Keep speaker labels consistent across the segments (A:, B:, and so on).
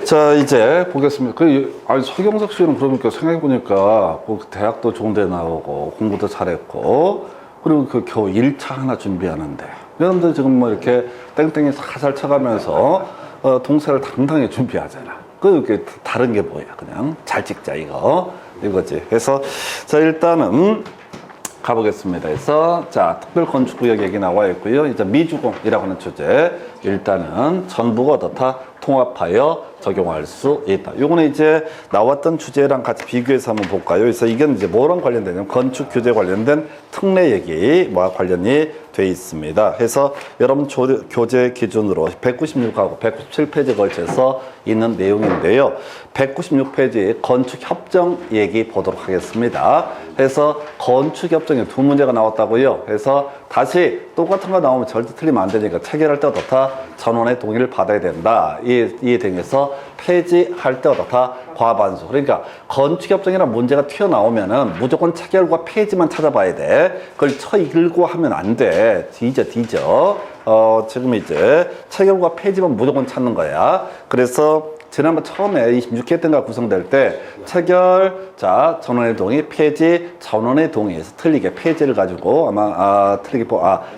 A: 자, 이제 보겠습니다. 아니, 서경석 씨는 그러니까 생각해보니까, 뭐 대학도 좋은 데 나오고, 공부도 잘했고, 그리고 그 겨우 1차 하나 준비하는데, 여러분들 지금 뭐 이렇게 땡땡이 살살 쳐가면서, 동사를 당당히 준비하잖아. 이게 다른 게 뭐야, 그냥. 잘 찍자, 이거지. 그래서, 자, 일단은, 가보겠습니다. 그래서 자, 특별건축구역 얘기 나와 있고요. 이제 미주공이라고 하는 주제, 일단은 전부가 어떻다? 통합하여 적용할 수 있다. 요거는 이제 나왔던 주제랑 같이 비교해서 한번 볼까요? 그래서 이건 이제 뭐랑 관련되냐면 건축 규제 관련된 특례 얘기 뭐 관련이 돼 있습니다. 그래서 여러분 교재 기준으로 196하고 197페이지에 걸쳐서 있는 내용인데요. 196페이지 건축협정 얘기 보도록 하겠습니다. 그래서 건축협정에 두 문제가 나왔다고요. 그래서 다시 똑같은 거 나오면 절대 틀리면 안 되니까 체결할 때 어떻다? 전원의 동의를 받아야 된다. 이 등에서 폐지할 때 어떻다? 과반수. 그러니까 건축협정이란 문제가 튀어나오면은 무조건 체결과 폐지만 찾아봐야 돼. 그걸 쳐읽고 하면 안 돼. 뒤져. 지금 이제 체결과 폐지만 무조건 찾는 거야. 그래서 지난번 처음에 26회 때인가 구성될 때 체결, 자, 전원의 동의, 폐지, 전원의 동의에서 틀리게 폐지를 가지고 아마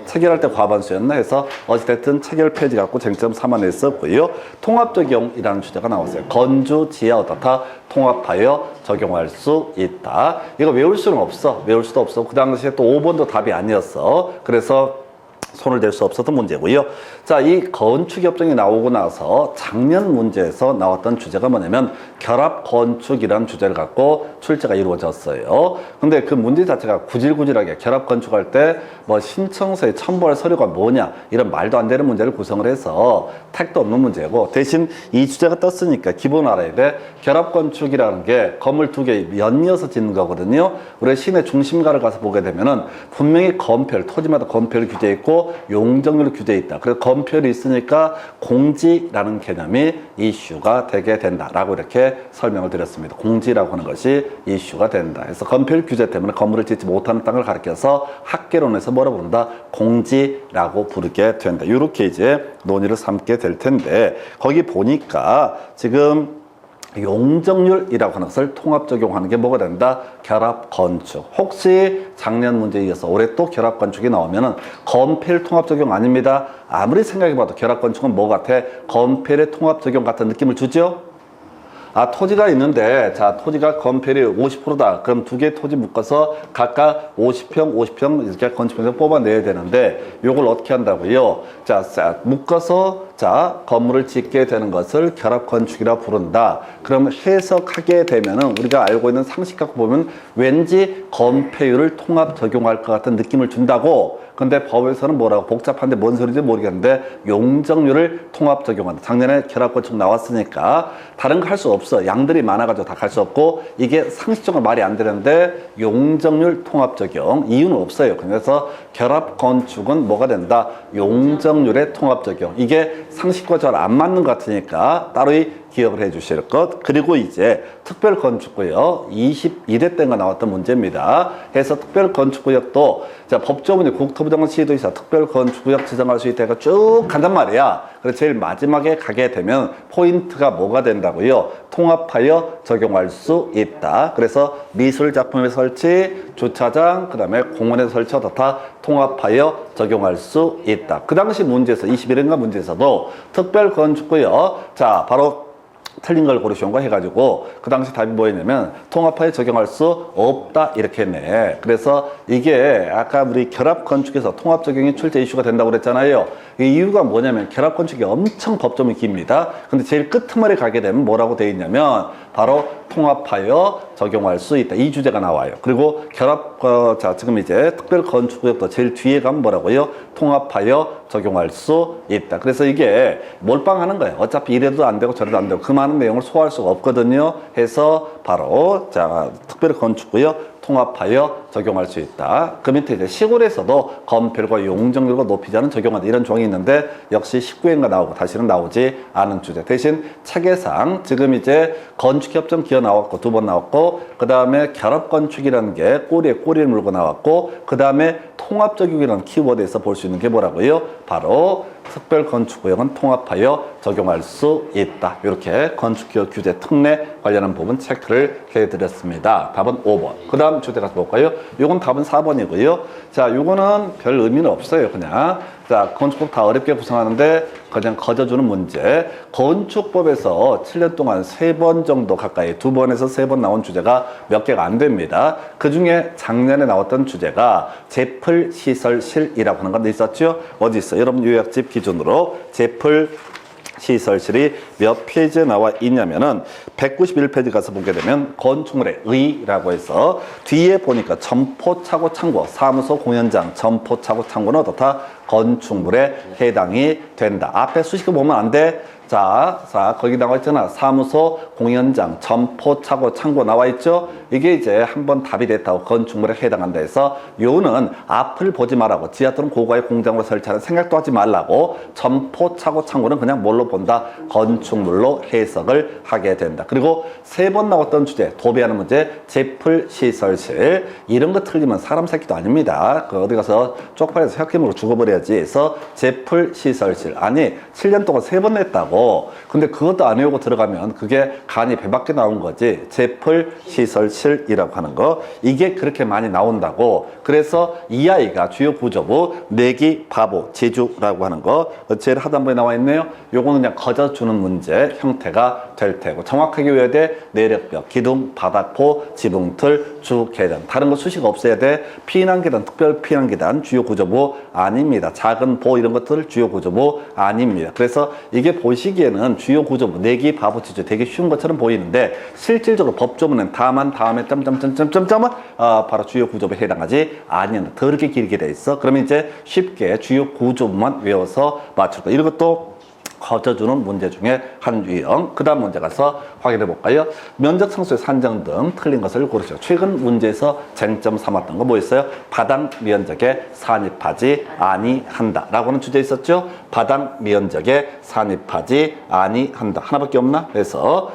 A: 체결할 때 과반수였나 해서 어찌됐든 체결 폐지 갖고 쟁점 삼아냈었고요. 통합적용이라는 주제가 나왔어요. 건주, 지하 어떻다? 통합하여 적용할 수 있다. 이거 외울 수는 없어. 외울 수도 없어. 그 당시에 또 5번도 답이 아니었어. 그래서 손을 댈 수 없었던 문제고요. 자, 이 건축협정이 나오고 나서 작년 문제에서 나왔던 주제가 뭐냐면 결합건축이라는 주제를 갖고 출제가 이루어졌어요. 근데 그 문제 자체가 구질구질하게 결합건축할 때 뭐 신청서에 첨부할 서류가 뭐냐 이런 말도 안 되는 문제를 구성을 해서 택도 없는 문제고, 대신 이 주제가 떴으니까 기본 알아야 돼. 결합건축이라는 게 건물 두 개 연이어서 짓는 거거든요. 우리 시내 중심가를 가서 보게 되면은 분명히 건폐율, 토지마다 건폐율 규제 있고 용적률 규제 있다. 그래서 건폐율이 있으니까 공지라는 개념이 이슈가 되게 된다라고 이렇게 설명을 드렸습니다. 공지라고 하는 것이 이슈가 된다. 그래서 건폐율 규제 때문에 건물을 짓지 못하는 땅을 가리켜서 학계론에서 뭐라고 부른다? 공지라고 부르게 된다. 이렇게 이제 논의를 삼게 될 텐데, 거기 보니까 지금 용적률이라고 하는 것을 통합 적용하는 게 뭐가 된다? 결합건축. 혹시 작년 문제에 이어서 올해 또 결합건축이 나오면은 건폐율 통합 적용 아닙니다. 아무리 생각해봐도 결합건축은 뭐 같아? 건폐율의 통합 적용 같은 느낌을 주죠? 토지가 있는데, 자, 토지가 건폐율이 50%다. 그럼 두 개의 토지 묶어서 각각 50평 이렇게 건축평을 뽑아내야 되는데, 요걸 어떻게 한다고요? 자, 묶어서, 자, 건물을 짓게 되는 것을 결합건축이라 부른다. 그럼 해석하게 되면은 우리가 알고 있는 상식 갖고 보면 왠지 건폐율을 통합 적용할 것 같은 느낌을 준다고. 근데 법에서는 뭐라고, 복잡한데 뭔 소리인지 모르겠는데 용적률을 통합 적용한다. 작년에 결합건축 나왔으니까 다른 거 할 수 없어. 양들이 많아가지고 다 갈 수 없고, 이게 상식적으로 말이 안 되는데 용적률 통합 적용 이유는 없어요. 그래서 결합건축은 뭐가 된다? 용적률의 통합 적용. 이게 상식과 잘 안 맞는 것 같으니까 따로 기억을 해 주실 것. 그리고 이제 특별건축구역 22대 때가 나왔던 문제입니다. 그래서 특별건축구역도 자, 법조문이 국토부장시도의사 특별건축구역 지정할 수 있다가 쭉 간단 말이야. 그래서 제일 마지막에 가게 되면 포인트가 뭐가 된다고요? 통합하여 적용할 수 있다. 그래서 미술작품의 설치, 주차장, 그 다음에 공원의 설치 다 통합하여 적용할 수 있다. 그 당시 문제에서 21인가 문제에서도 특별건축구역, 자, 바로 틀린 걸 고르시온 거 해가지고 그 당시 답이 뭐였냐면 통합하여 적용할 수 없다 이렇게 했네. 그래서 이게 아까 우리 결합건축에서 통합 적용이 출제 이슈가 된다고 그랬잖아요. 이 이유가 뭐냐면 결합건축이 엄청 법조문이 깁니다. 근데 제일 끝머리 가게 되면 뭐라고 돼 있냐면 바로 통합하여 적용할 수 있다. 이 주제가 나와요. 그리고 자, 지금 이제 특별건축구역도 제일 뒤에 가면 뭐라고요? 통합하여 적용할 수 있다. 그래서 이게 몰빵하는 거예요. 어차피 이래도 안 되고 저래도 안 되고 그 많은 내용을 소화할 수가 없거든요. 해서 바로 자, 특별건축구역 통합하여 적용할 수 있다. 그 밑에 이제 시골에서도 건폐율과 용적률과 높이자는 적용한다. 이런 조항이 있는데 역시 19회인가 나오고 다시는 나오지 않은 주제. 대신 체계상 지금 이제 건축협정 기어 나왔고 2번 나왔고, 그 다음에 결합건축이라는 게 꼬리에 꼬리를 물고 나왔고, 그 다음에 통합적용이라는 키워드에서 볼 수 있는 게 뭐라고요? 바로 특별건축구역은 통합하여 적용할 수 있다. 이렇게 건축기업 규제 특례 관련한 부분 체크를 해드렸습니다. 답은 5번. 그 다음 주제 가서 볼까요? 이건 답은 4번이고요. 자, 이거는 별 의미는 없어요. 그냥. 자, 건축법 다 어렵게 구성하는데 그냥 거저주는 문제. 건축법에서 7년 동안 3번 정도 가까이 2번에서 3번 나온 주제가 몇 개가 안 됩니다. 그 중에 작년에 나왔던 주제가 제풀시설실이라고 하는 건데 있었죠? 어디 있어? 여러분 요약집 기준으로 제풀시설실이 몇 페이지에 나와 있냐면은 191페이지 가서 보게 되면 건축물의 의라고 해서 뒤에 보니까 점포차고 창고, 사무소 공연장, 점포차고 창고는 어떻다? 건축물에 해당이 된다. 앞에 수식어 보면 안 돼. 자, 거기 나와 있잖아. 사무소, 공연장, 점포, 차고, 창고 나와 있죠? 이게 이제 한번 답이 됐다고 건축물에 해당한다 해서 요는 앞을 보지 말라고 지하 또는 고가의 공장으로 설치하는 생각도 하지 말라고 점포, 차고, 창고는 그냥 뭘로 본다? 건축물로 해석을 하게 된다. 그리고 3번 나왔던 주제, 도배하는 문제, 제풀시설실. 이런 거 틀리면 사람 새끼도 아닙니다. 그 어디 가서 쪽팔려서 혓김으로 죽어버려야지 해서 제풀시설실. 아니, 7년 동안 3번 냈다고. 근데 그것도 안 외우고 들어가면 그게 간이 배밖에 나온 거지. 제풀시설실이라고 하는 거. 이게 그렇게 많이 나온다고. 그래서 이 아이가 주요 구조부, 내기, 바보, 제주라고 하는 거. 제일 하단부에 나와 있네요. 요거는 그냥 거저주는 문제 형태가 될 테고. 정확하게 외워야 돼. 내력벽, 기둥, 바닥포, 지붕틀, 주, 계단. 다른 거 수식 없어야 돼. 피난계단, 특별 피난계단, 주요 구조부 아닙니다. 작은 보 이런 것들 주요 구조부 아닙니다. 그래서 이게 보시기에는 주요 구조부, 내기, 바보, 지주 되게 쉬운 것처럼 보이는데 실질적으로 법조문은 다만, 다음에 점점점점점점은 바로 주요 구조부에 해당하지 아니한다. 더럽게 길게 돼 있어. 그러면 이제 쉽게 주요 구조부만 외워서 맞출 거. 이런 것도 거저주는 문제 중에 한 유형. 그 다음 문제 가서 확인해 볼까요? 면적 상수의 산정 등 틀린 것을 고르시오. 최근 문제에서 쟁점 삼았던 거 뭐 있어요? 바닥 면적에 산입하지 아니한다 라고 하는 주제 있었죠? 바닥 면적에 산입하지 아니한다. 하나밖에 없나? 해서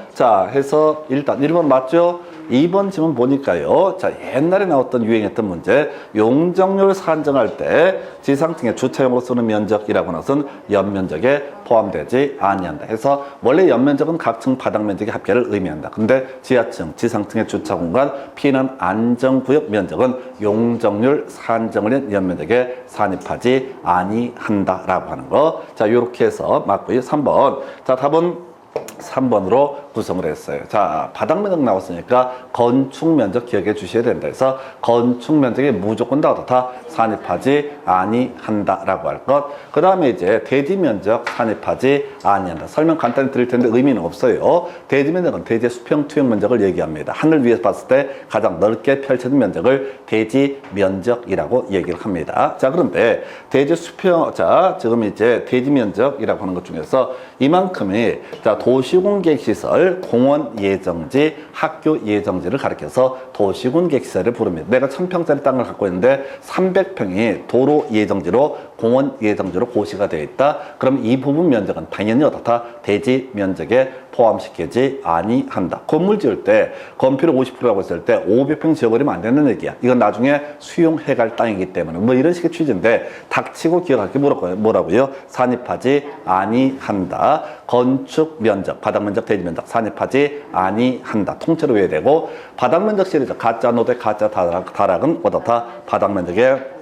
A: 해서 일단 1번 맞죠? 2번 지문 보니까요. 자, 옛날에 나왔던 유행했던 문제. 용적률 산정할 때 지상층의 주차용으로 쓰는 면적이라고 하는 것은 연면적에 포함되지 아니한다. 해서 원래 연면적은 각층 바닥 면적의 합계를 의미한다. 근데 지하층, 지상층의 주차 공간, 피난 안전구역 면적은 용적률 산정을 위한 연면적에 산입하지 아니한다라고 하는 거. 자, 요렇게 해서 맞고요. 3번. 자, 답은 3번으로 구성을 했어요. 자, 바닥 면적 나왔으니까 건축 면적 기억해 주셔야 된다. 그래서 건축 면적이 무조건 다 산입하지 아니한다라고 할 것. 그 다음에 이제 대지 면적 산입하지 아니한다. 설명 간단히 드릴 텐데 의미는 없어요. 대지 면적은 대지의 수평 투영 면적을 얘기합니다. 하늘 위에서 봤을 때 가장 넓게 펼쳐진 면적을 대지 면적이라고 얘기를 합니다. 자, 그런데 대지 수평, 자, 지금 이제 대지 면적이라고 하는 것 중에서 이만큼이 자, 도시공객시설, 공원 예정지, 학교 예정지를 가리켜서 도시공객시설을 부릅니다. 내가 1000평짜리 땅을 갖고 있는데 300평이 도로 예정지로 공원 예정지로 고시가 되어 있다. 그럼 이 부분 면적은 당연히 어떻다? 대지 면적에 포함시키지 아니한다. 건물 지을 때 건폐율 50%라고 했을 때 500평 지어버리면 안 되는 얘기야. 이건 나중에 수용해갈 땅이기 때문에 뭐 이런 식의 취지인데 닥치고 기억할 게 뭐라고요? 산입하지 아니한다. 건축 면적, 바닥 면적, 대지 면적 산입하지 아니한다. 통째로 외워야 되고 바닥 면적 시리즈 가짜 노대, 가짜 다락은 어떻다? 바닥 면적에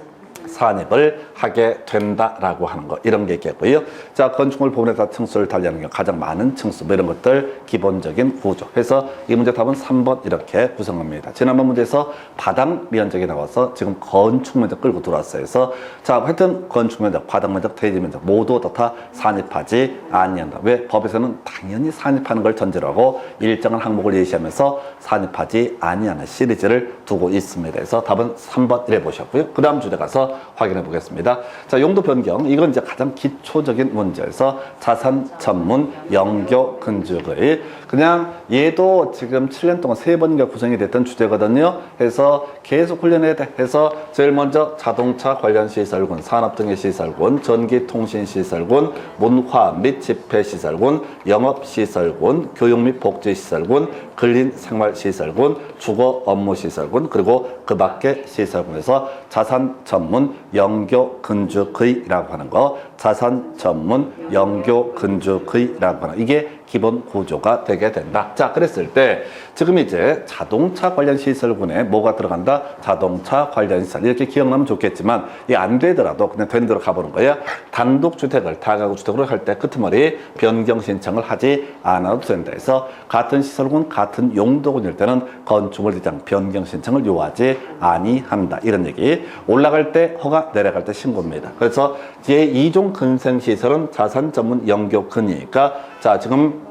A: 산입을 하게 된다라고 하는 거 이런 게 있겠고요. 자, 건축물 부분에서 층수를 달리하는 게 가장 많은 층수 뭐 이런 것들 기본적인 구조. 그래서 이 문제 답은 3번 이렇게 구성합니다. 지난번 문제에서 바닥 면적이 나와서 지금 건축 면적 끌고 들어왔어요. 그래서 자, 하여튼 건축 면적, 바닥 면적, 대지 면적 모두 다 산입하지 아니한다. 왜? 법에서는 당연히 산입하는 걸 전제로 하고 일정한 항목을 예시하면서 산입하지 아니하는 시리즈를 두고 있습니다. 그래서 답은 3번 이래 보셨고요. 그 다음 주제 가서 확인해 보겠습니다. 자, 용도 변경. 이건 이제 가장 기초적인 문제에서 자산 전문 영교 건축의 그냥 얘도 지금 7년 동안 3번인가 구성이 됐던 주제거든요. 해서 계속 훈련해야 돼. 해서 제일 먼저 자동차 관련 시설군, 산업 등의 시설군, 전기 통신 시설군, 문화 및 집회 시설군, 영업 시설군, 교육 및 복지 시설군, 근린 생활 시설군, 주거 업무 시설군, 그리고 그 밖의 시설군에서 자산 전문 영교 건축의라고 하는 거, 자산 전문 영교 건축의라고 하는 이게 기본 구조가 되게 된다. 자, 그랬을 때 지금 이제 자동차 관련 시설군에 뭐가 들어간다? 자동차 관련 시설. 이렇게 기억나면 좋겠지만 이게 안 되더라도 그냥 된 대로 가보는 거예요. 단독주택을 다가구 주택으로 할 때 끄트머리 변경 신청을 하지 않아도 된다 해서 같은 시설군, 같은 용도군일 때는 건축물 대장 변경 신청을 요하지 아니한다. 이런 얘기. 올라갈 때 허가, 내려갈 때 신고입니다. 그래서 제2종 근생시설은 자산 전문 영교 근이니까 자, 지금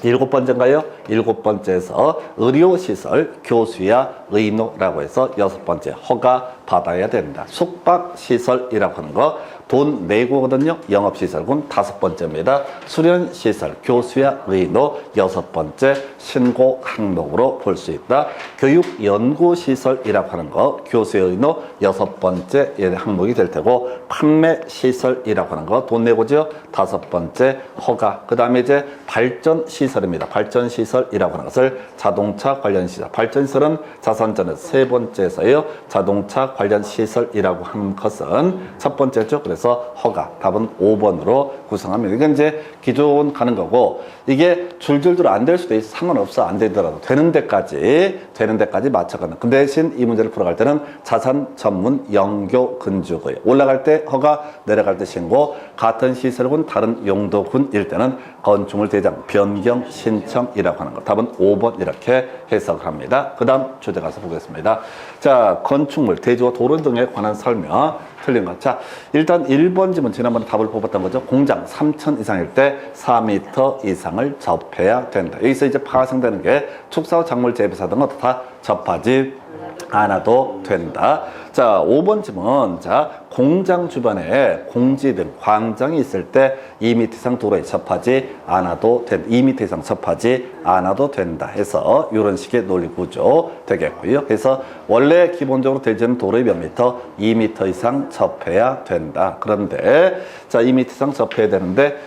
A: 7번째인가요? 7번째에서 의료시설, 교수야, 의노라고 해서 6번째 허가 받아야 된다. 숙박시설이라고 하는 거 돈 내고거든요. 영업시설군 5번째입니다. 수련시설, 교수야, 의노 6번째 신고 항목으로 볼 수 있다. 교육연구시설이라고 하는 거 교수야, 의노 6번째 항목이 될 테고 판매시설이라고 하는 거 돈 내고죠. 5번째 허가. 그 다음에 이제 발전시설입니다. 발전시설이라고 하는 것을 자동차 관련 시설. 발전시설은 자산전에서 3번째에서요. 자동차 관련 시설이라고 하는 것은 첫 번째죠. 그래서 허가. 답은 5번으로 구성합니다. 이건 이제 기존 가는 거고 이게 줄줄줄 안 될 수도 있어. 상관없어. 안 되더라도 되는 데까지 맞춰가는. 그 대신 이 문제를 풀어갈 때는 자산 전문 영교 건축의 올라갈 때 허가, 내려갈 때 신고. 같은 시설군, 다른 용도군일 때는 건축물 대장 변경 신청이라고 하는 것. 답은 5번 이렇게 해석을 합니다. 그 다음 주제 가서 보겠습니다. 자, 건축물, 대지와 도로 등에 관한 설명. 틀린 것. 자, 일단 1번 지문 지난번에 답을 뽑았던 거죠. 공장 3천 이상일 때 4m 이상을 접해야 된다. 여기서 이제 파생되는 게 축사와 작물 재배사 등은 다 접하지 않아도 된다. 자, 5번 지문. 자, 공장 주변에 공지 등 광장이 있을 때 2m 이상 도로에 접하지 않아도 된다. 2m 이상 접하지 않아도 된다 해서 이런 식의 논리 구조 되겠고요. 그래서 원래 기본적으로 대지는 도로의 몇 미터? 2m 이상 접해야 된다. 그런데 자, 2m 이상 접해야 되는데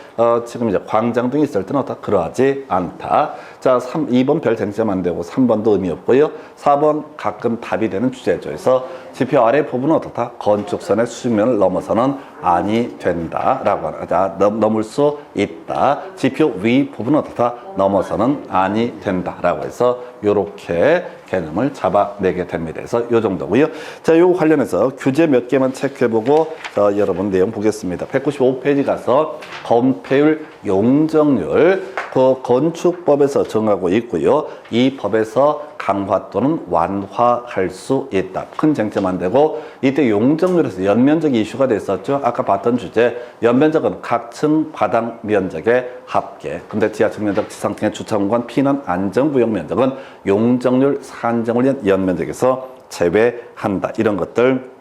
A: 지금 이제 광장 등이 있을 때는 그러하지 않다. 자, 2번 별 쟁점 안 되고 3번도 의미 없고요. 4번 가끔 답이 되는 주제죠. 그래서 지표 아래 부분은 어떻다? 건축선의 수직면을 넘어서는 아니 된다라고 하자. 넘을 수 있다. 지표 위 부분은 어떻다? 넘어서는 아니 된다라고 해서 이렇게 개념을 잡아내게 됩니다. 그래서 이 정도고요. 자, 요거 관련해서 규제 몇 개만 체크해보고 여러분 내용 보겠습니다. 195페이지 가서 건폐율, 용적률 그 건축법에서 정하고 있고요. 이 법에서 강화 또는 완화할 수 있다. 큰 쟁점 안 되고 이때 용적률에서 연면적 이슈가 됐었죠. 아까 봤던 주제 연면적은 각층 바닥 면적의 합계. 근데 지하층 면적, 지상층의 주차공간, 피난 안전구역 면적은 용적률 산정을 위한 연면적에서 제외한다. 이런 것들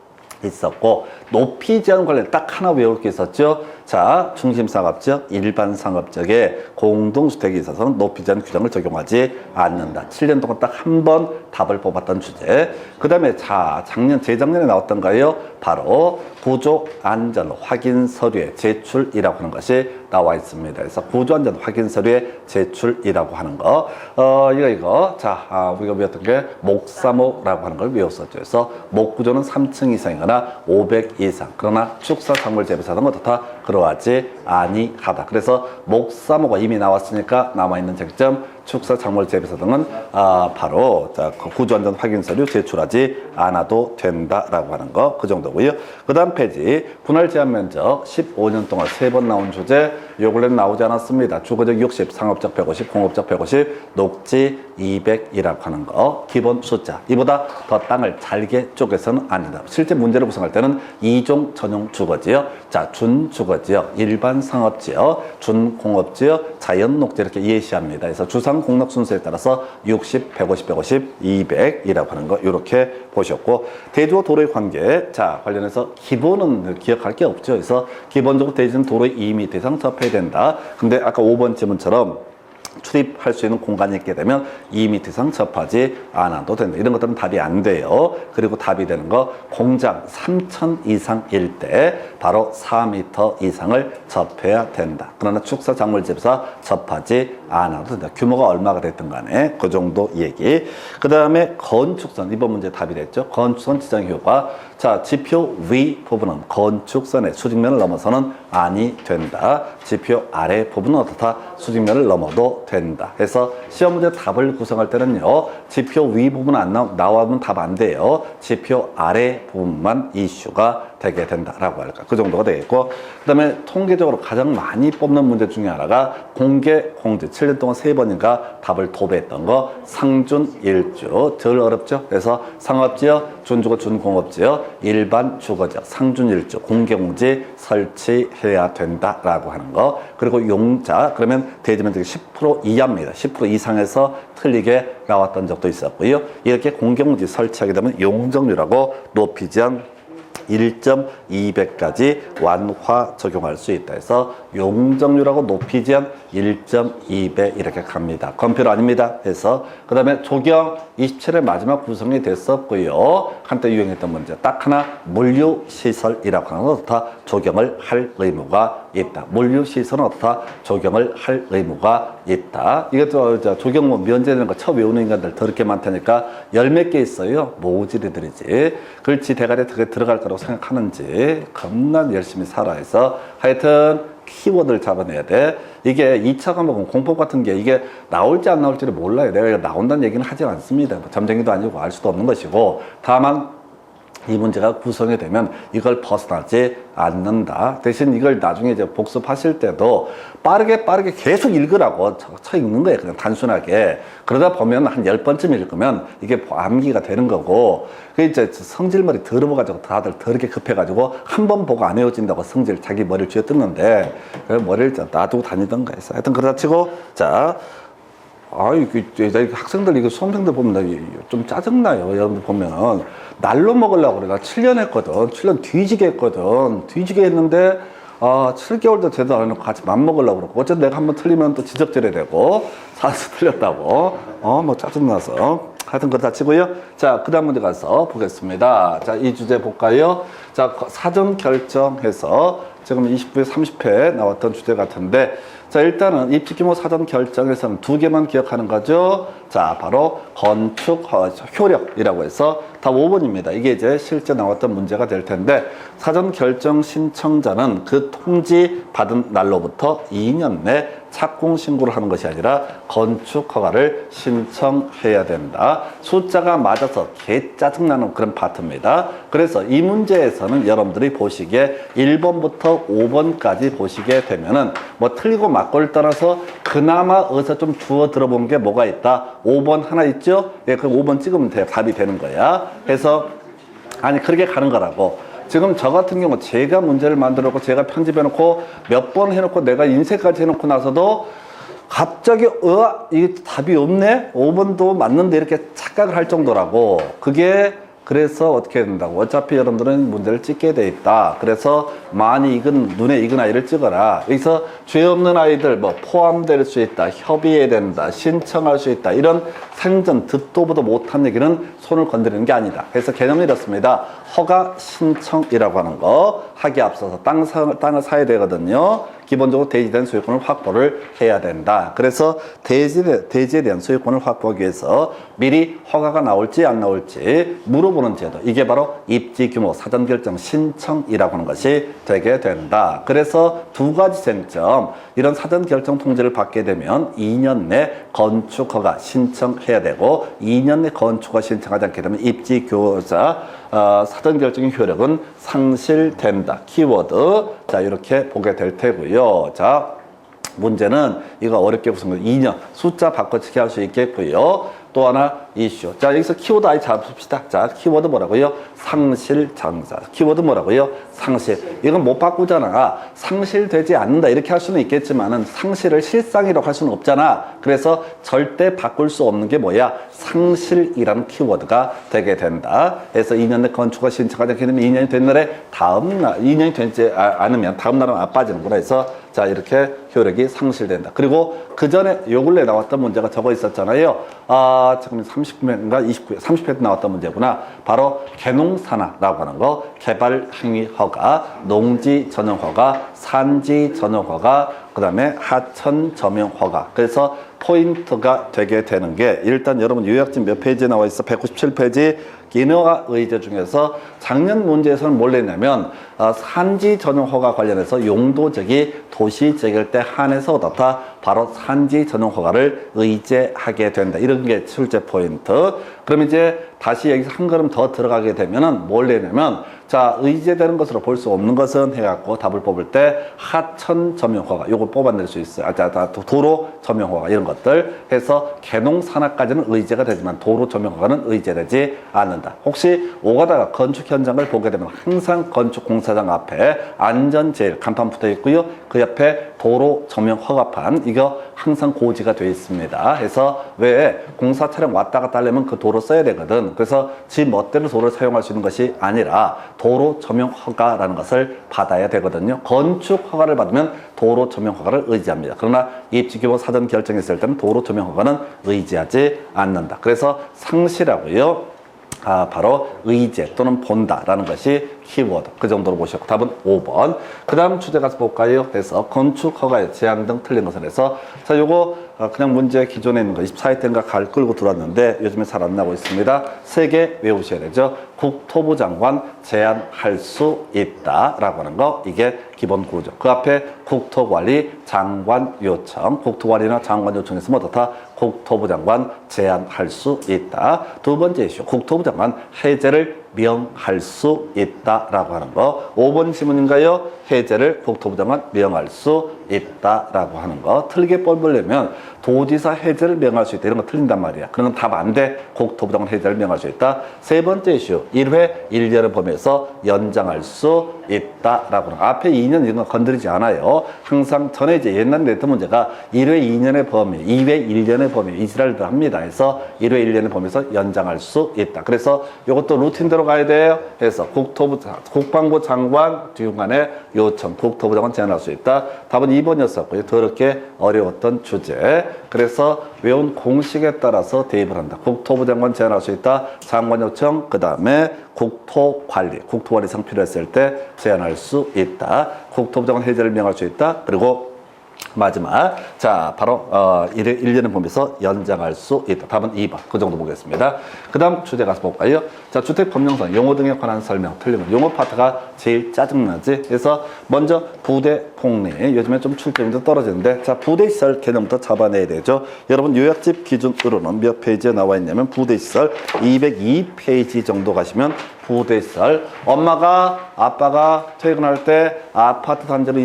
A: 있었고 높이 제한 관련 딱 하나 외울 게 있었죠. 자, 중심상업지역, 일반상업지역에 공동주택이 있어서는 높이 제한 규정을 적용하지 않는다. 7년 동안 딱 한 번 답을 뽑았던 주제. 그 다음에 자, 재작년에 나왔던가요? 바로 구조안전 확인 서류의 제출이라고 하는 것이 나와 있습니다. 그래서 구조안전 확인 서류의 제출이라고 하는 거. 이거. 자, 우리가 배웠던 게 목사목이라고 하는 걸 외웠었죠. 그래서 목구조는 3층 이상이거나 500 이상. 그러나 축사, 작물 재배사 등은 어떻다? 그러하지 아니하다. 그래서 목사목가 이미 나왔으니까 남아있는 쟁점 축사, 작물 재배사 등은 바로 자, 구조안전 확인 서류 제출하지 않아도 된다라고 하는 거. 그 정도고요. 그 다음 페이지 분할 제한 면적 15년 동안 3번 나온 주제. 요 근래는 나오지 않았습니다. 주거적 60, 상업적 150, 공업적 150, 녹지 200이라고 하는 거. 기본 숫자. 이보다 더 땅을 잘게 쪼개서는 아니다. 실제 문제를 구성할 때는 2종 전용 주거지역, 자, 준주거지역, 일반 상업지역, 준공업지역, 자연녹지 이렇게 예시합니다. 그래서 주상 공락 순서에 따라서 60, 150, 150, 200이라고 하는 거 이렇게 보셨고 대지와 도로의 관계. 자, 관련해서 기본은 기억할 게 없죠. 그래서 기본적으로 대지는 도로의 2m 이상 접해야 된다. 근데 아까 5번 질문처럼 출입할 수 있는 공간이 있게 되면 2m 이상 접하지 않아도 된다. 이런 것들은 답이 안 돼요. 그리고 답이 되는 거 공장 3천 이상일 때 바로 4m 이상을 접해야 된다. 그러나 축사, 작물, 집사 접하지 안 와도 된다. 규모가 얼마가 됐든 간에 그 정도 얘기. 그 다음에 건축선, 이번 문제 답이 됐죠. 건축선 지정 효과. 자, 지표 위 부분은 건축선의 수직면을 넘어서는 아니 된다. 지표 아래 부분은 어떻다? 수직면을 넘어도 된다. 해서 시험 문제 답을 구성할 때는요, 지표 위 부분 안 나오면 답 안 돼요. 지표 아래 부분만 이슈가 되게 된다라고 할까. 그 정도가 되겠고, 그 다음에 통계적으로 가장 많이 뽑는 문제 중에 하나가 공개 공지. 7년 동안 3번인가 답을 도배했던 거. 상준 일주. 덜 어렵죠? 그래서 상업지역, 준주거, 준공업지역, 일반 주거지역, 상준 일주, 공개 공지 설치해야 된다라고 하는 거. 그리고 용자, 그러면 대지면 10% 이하입니다. 10% 이상에서 틀리게 나왔던 적도 있었고요. 이렇게 공개 공지 설치하게 되면 용적률하고 높이 제한 1.2배까지 완화 적용할 수 있다 해서 용적률하고 높이 제한 1.2배 이렇게 갑니다. 건표로 아닙니다. 해서 그 다음에 조경 27회 마지막 구성이 됐었고요. 한때 유행했던 문제 딱 하나, 물류시설이라고 하는 건 어떻다? 조경을 할 의무가 있다. 물류시설은 어떻다? 조경을 할 의무가 있다. 이것도 조경 뭐 면제되는 거 처음 외우는 인간들 더럽게 많다니까 열 몇 개 있어요. 모지리들이지. 그렇지 대가리에 들어갈 거라고 생각하는지 겁나 열심히 살아 해서 하여튼 키워드를 잡아내야 돼. 이게 2차 과목은 공법 같은 게 이게 나올지 안 나올지를 몰라요. 내가 나온다는 얘기는 하지 않습니다. 점쟁이도 아니고 알 수도 없는 것이고, 다만 이 문제가 구성이 되면 이걸 벗어나지 않는다. 대신 이걸 나중에 이제 복습하실 때도 빠르게 계속 읽으라고 쳐 읽는 거예요. 그냥 단순하게. 그러다 보면 한 10번쯤 읽으면 이게 암기가 되는 거고, 그 이제 성질머리 더러워가지고 다들 더럽게 급해가지고 한 번 보고 안 외워진다고 성질 자기 머리를 쥐어뜯는데, 머리를 놔두고 다니던가 해서. 하여튼 그러다 치고, 자. 학생들, 이거 수험생들 보면 좀 짜증나요. 여러분들 보면은. 날로 먹으려고 그래. 나 7년 했거든. 7년 뒤지게 했거든. 뒤지게 했는데, 7개월도 제대로 안 해놓고 같이 맘먹으려고 그러고. 어쨌든 내가 한번 틀리면 또 지적질해야 되고, 사서 틀렸다고. 뭐 짜증나서. 하여튼 그렇다 치고요. 자, 그 다음 문제 가서 보겠습니다. 자, 이 주제 볼까요? 자, 사전 결정해서 지금 20부에 30회 나왔던 주제 같은데, 자, 일단은 입지 규모 사전 결정에서는 2개만 기억하는 거죠. 자, 바로 건축 효력이라고 해서 답 5번입니다. 이게 이제 실제 나왔던 문제가 될 텐데, 사전 결정 신청자는 그 통지 받은 날로부터 2년 내 착공 신고를 하는 것이 아니라 건축 허가를 신청해야 된다. 숫자가 맞아서 개 짜증나는 그런 파트입니다. 그래서 이 문제에서는 여러분들이 보시기에 1번부터 5번까지 보시게 되면은 뭐 틀리고 맞고를 떠나서 그나마 어디서 좀 주워 들어본 게 뭐가 있다. 5번 하나 있죠? 예, 그럼 5번 찍으면 돼. 답이 되는 거야. 그래서 아니 그렇게 가는 거라고. 지금 저 같은 경우 제가 문제를 만들어 놓고 제가 편집해 놓고 몇 번 해놓고 내가 인쇄까지 해놓고 나서도 갑자기 이게 답이 없네? 5번도 맞는데 이렇게 착각을 할 정도라고. 그게 그래서 어떻게 해야 된다고. 어차피 여러분들은 문제를 찍게 돼 있다. 그래서 많이 눈에 익은 아이를 찍어라. 여기서 죄 없는 아이들 뭐 포함될 수 있다. 협의해야 된다. 신청할 수 있다. 이런 생전 듣도 보도 못한 얘기는 손을 건드리는 게 아니다. 그래서 개념이 이렇습니다. 허가 신청이라고 하는 거 하기에 앞서서 땅을 사야 되거든요. 기본적으로 대지된 소유권을 확보를 해야 된다. 그래서 대지에 대한 소유권을 확보하기 위해서 미리 허가가 나올지 안 나올지 물어보는 제도. 이게 바로 입지 규모 사전 결정 신청이라고 하는 것이 되게 된다. 그래서 두 가지 쟁점. 이런 사전 결정 통지를 받게 되면 2년 내 건축 허가 신청해야 되고 2년 내 건축 허가 신청하지 않게 되면 입지 교사 사전 결정의 효력은 상실된다. 키워드. 자, 이렇게 보게 될 테고요. 자, 문제는 이거 어렵게 구성된 2년 숫자 바꿔치기 할 수 있겠고요. 또 하나 이슈. 자, 여기서 키워드 아예 잡읍시다. 자, 키워드 뭐라고요? 상실장사. 키워드 뭐라고요? 상실. 이건 못 바꾸잖아. 상실되지 않는다 이렇게 할 수는 있겠지만은 상실을 실상이라고 할 수는 없잖아. 그래서 절대 바꿀 수 없는 게 뭐야? 상실이라는 키워드가 되게 된다. 그래서 2년 내 건축허가 신청하지 않게 되면 2년이 된 날에 다음날 2년이 되지 않으면 다음 날은 안 빠지는구나 해서 자, 이렇게 효력이 상실된다. 그리고 그 전에 요 근래 나왔던 문제가 저거 있었잖아요. 지금 39회인가 29회, 30회 때 나왔던 문제구나. 바로 개농산화라고 하는 거, 개발행위 허가, 농지 전용 허가, 산지 전용 허가, 그 다음에 하천 점용 허가. 그래서 포인트가 되게 되는 게 일단 여러분 요약집 몇 페이지에 나와 있어? 197페이지 인허가 의제 중에서 작년 문제에서는 뭘 냈냐면 산지 전용 허가 관련해서 용도적이 도시 지을 때 한해서 어떻다? 바로 산지 전용 허가를 의제하게 된다. 이런 게 출제 포인트. 그럼 이제 다시 여기서 한 걸음 더 들어가게 되면은 뭘 내냐면 자, 의제되는 것으로 볼 수 없는 것은 해갖고 답을 뽑을 때 하천 점용 허가 요걸 뽑아낼 수 있어요. 도로 점용 허가 이런 것들 해서 개농 산하까지는 의제가 되지만 도로 점용 허가는 의제되지 않는다. 혹시 오가다가 건축 현장을 보게 되면 항상 건축 공사장 앞에 안전제일 간판 붙어 있고요. 그 옆에 도로 점용 허가판 이거 항상 고지가 되어 있습니다. 해서 왜 공사 차량 왔다 갔다 하려면 그 도로 써야 되거든. 그래서 지 멋대로 도로를 사용할 수 있는 것이 아니라 도로 점용 허가라는 것을 받아야 되거든요. 건축 허가를 받으면 도로 점용 허가를 의지합니다. 그러나 입지규모 사전 결정했을 때는 도로 점용 허가는 의지하지 않는다. 그래서 상시라고요. 바로 의제 또는 본다라는 것이 키워드. 그 정도로 보셨고 답은 5번. 그 다음 주제 가서 볼까요? 그래서 건축 허가의 제한 등 틀린 것을 해서 자 요거 그냥 문제 기존에 있는 거 24회 때인가 갈 끌고 들어왔는데 요즘에 잘 안 나오고 있습니다. 3개 외우셔야 되죠. 국토부 장관 제한할 수 있다라고 하는 거 이게 기본 구조. 그 앞에 국토관리 장관 요청. 국토관리나 장관 요청에서 뭐 어떻다? 국토부 장관 제한할 수 있다. 두 번째 이슈. 국토부 장관 해제를 명할 수 있다라고 하는 거. 5번 지문인가요? 해제를 국토부 장관 명할 수 있다라고 하는 거. 틀리게 뽑으려면 도지사 해제를 명할 수 있다. 이런 거 틀린단 말이야. 그런 건 답 안 돼. 국토부 장관 해제를 명할 수 있다. 세 번째 이슈. 1회 1년을 보면서 연장할 수 있다라고 하는 거. 앞에 2년 이런 거 건드리지 않아요. 항상 전에 이제 옛날에 냈던 문제가 1회 2년의 범위, 2회 1년의 범위 이지랄들 합니다. 해서 1회 1년의 범위에서 연장할 수 있다. 그래서 이것도 루틴대로 가야 돼요. 해서 국방부 장관 중간에 요청, 국토부 장관 제안할 수 있다. 답은 2번이었었고요. 더럽게 어려웠던 주제. 그래서 외운 공식에 따라서 대입을 한다. 국토부 장관 제안할 수 있다. 장관 요청, 그 다음에 국토관리상 필요했을 때 제안할 수 있다. 국토부 장관 해제를 명할 수 있다. 그리고 마지막 자 바로 1년을 보면서 연장할 수 있다. 답은 2번. 그 정도 보겠습니다. 그 다음 주제 가서 볼까요? 자, 주택법령상 용어 등에 관한 설명 틀리면 용어 파트가 제일 짜증나지. 그래서 먼저 부대 폭리 요즘에 좀 출제율이 떨어지는데 자 부대시설 개념부터 잡아내야 되죠. 여러분 요약집 기준으로는 몇 페이지에 나와 있냐면 부대시설 202페이지 정도 가시면 부대시설 엄마가 아빠가 퇴근할 때 아파트 단지로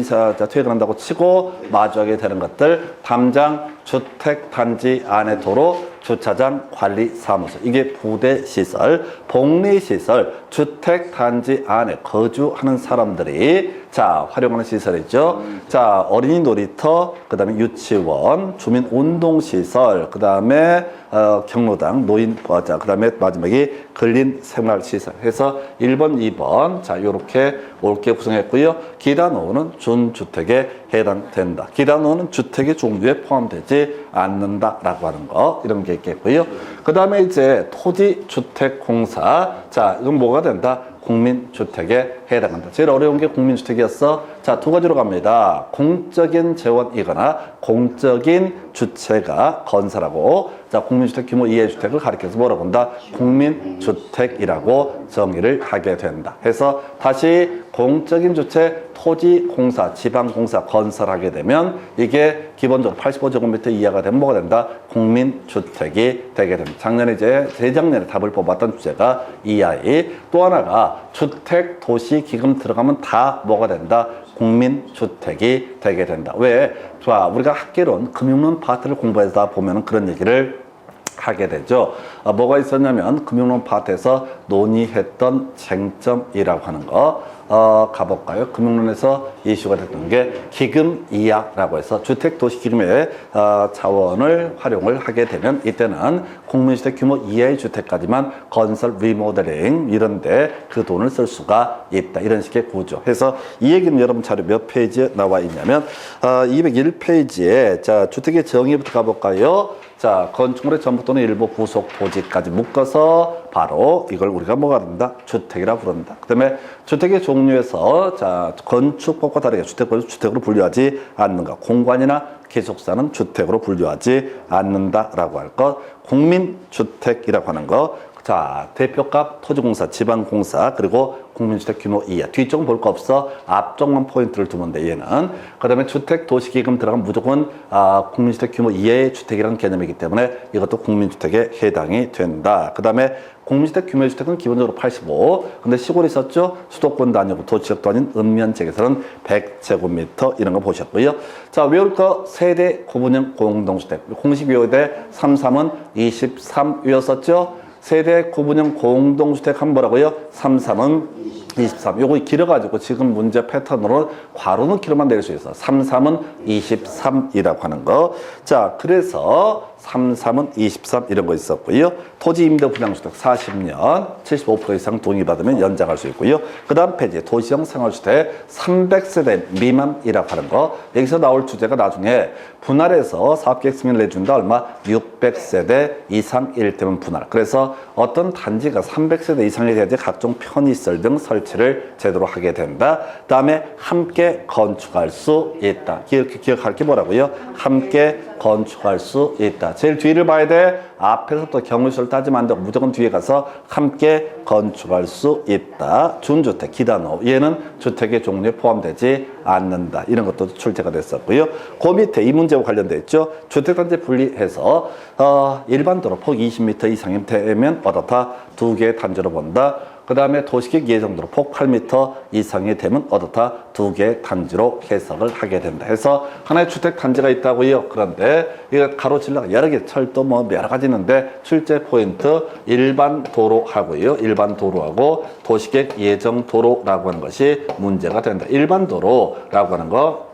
A: 퇴근한다고 치고 마주하게 되는 것들 담장 주택단지 안에 도로 주차장 관리사무소 이게 부대시설. 복리시설 주택단지 안에 거주하는 사람들이 자 활용하는 시설이죠. 자 어린이 놀이터 그 다음에 유치원 주민운동시설 그 다음에 경로당 노인 그 다음에 마지막이 근린생활시설 해서 1번 2번 자 요렇게 옳게 구성했고요. 기타 노후는 준주택에 해당된다. 기타 노후는 주택의 종류에 포함되지 않는다라고 하는 거 이런 게 있겠고요. 그 다음에 이제 토지주택공사 자 이건 뭐가 된다? 국민주택에 해당한다. 제일 어려운 게 국민주택이었어. 자, 두 가지로 갑니다. 공적인 재원이거나 공적인 주체가 건설하고 자, 국민주택 규모 이하의 주택을 가리켜서 뭐라고 한다? 국민주택이라고 정의를 하게 된다. 해서 다시 공적인 주체 토지공사, 지방공사 건설하게 되면 이게 기본적으로 85제곱미터 이하가 되면 뭐가 된다? 국민주택이 되게 됩니다. 작년에 재작년에 답을 뽑았던 주제가 이 아이. 또 하나가 주택, 도시, 기금 들어가면 다 뭐가 된다? 국민주택이 되게 된다. 왜? 자, 우리가 학계론, 금융론 파트를 공부해서 보면 그런 얘기를 하게 되죠. 뭐가 있었냐면 금융론 파트에서 논의했던 쟁점이라고 하는 거 가볼까요? 금융론에서 이슈가 됐던 게 기금 이하라고 해서 주택도시기금의 자원을 활용을 하게 되면 이때는 국민주택 규모 이하의 주택까지만 건설 리모델링 이런데 그 돈을 쓸 수가 있다. 이런 식의 구조. 해서 이 얘기는 여러분 자료 몇 페이지에 나와 있냐면 201페이지에 자 주택의 정의부터 가볼까요? 자, 건축물의 전부 또는 일부 부속 토지까지 묶어서 바로 이걸 우리가 뭐가 된다? 주택이라 부른다. 그 다음에 주택의 종류에서 자, 건축법과 다르게 주택으로 분류하지 않는가. 공관이나 기숙사는 주택으로 분류하지 않는다라고 할 것. 국민주택이라고 하는 거. 자, 대표값, 토지공사, 지방공사, 그리고 국민주택 규모 이하. 뒤쪽은 볼 거 없어. 앞쪽만 포인트를 두면 돼, 얘는. 그 다음에 주택, 도시기금 들어가면 무조건 국민주택 규모 이하의 주택이라는 개념이기 때문에 이것도 국민주택에 해당이 된다. 그 다음에 국민주택 규모의 주택은 기본적으로 85. 근데 시골에 있었죠? 수도권도 아니고 도시역도 아닌 읍면지역에서는 100제곱미터 이런 거 보셨고요. 자, 외울 거 세대 구분형 공동주택. 공식 외우대 33은 23 외웠었죠? 세대 구분형 공동주택 한 뭐라고요? 33은 23. 요거 길어가지고 지금 문제 패턴으로 괄호는 키로만 낼 수 있어. 33은 23이라고 하는 거. 자, 그래서 33은 23 이런 거 있었고요. 토지 임대 분양주택 40년 75% 이상 동의받으면 연장할 수 있고요. 그 다음 페이지 도시형 생활주택 300세대 미만이라고 하는 거. 여기서 나올 주제가 나중에 분할해서 사업계획 승인을 내준다. 얼마? 600세대 이상일 때면 분할. 그래서 어떤 단지가 300세대 이상이 돼야지 각종 편의시설 등 설치를 제대로 하게 된다. 그 다음에 함께 건축할 수 있다. 이렇게 기억할 게 뭐라고요? 함께 건축할 수 있다. 제일 뒤를 봐야 돼. 앞에서부터 경우수를 따지면 안 되고 무조건 뒤에 가서 함께 건축할 수 있다. 준주택, 기단호. 얘는 주택의 종류에 포함되지 않는다. 이런 것도 출제가 됐었고요. 그 밑에 이 문제와 관련돼 있죠. 주택단지 분리해서 일반 도로 폭 20m 이상이 되면 어떻다? 두 개의 단지로 본다. 그 다음에 도시계획 예정도로 폭 8m 이상이 되면 어떻다? 두 개의 단지로 해석을 하게 된다. 해서 하나의 주택 단지가 있다고요. 그런데 이거 가로질러가 여러 개, 철도 뭐 여러 가지 있는데 출제 포인트 일반 도로하고요. 일반 도로하고 도시계획 예정 도로라고 하는 것이 문제가 된다. 일반 도로라고 하는 거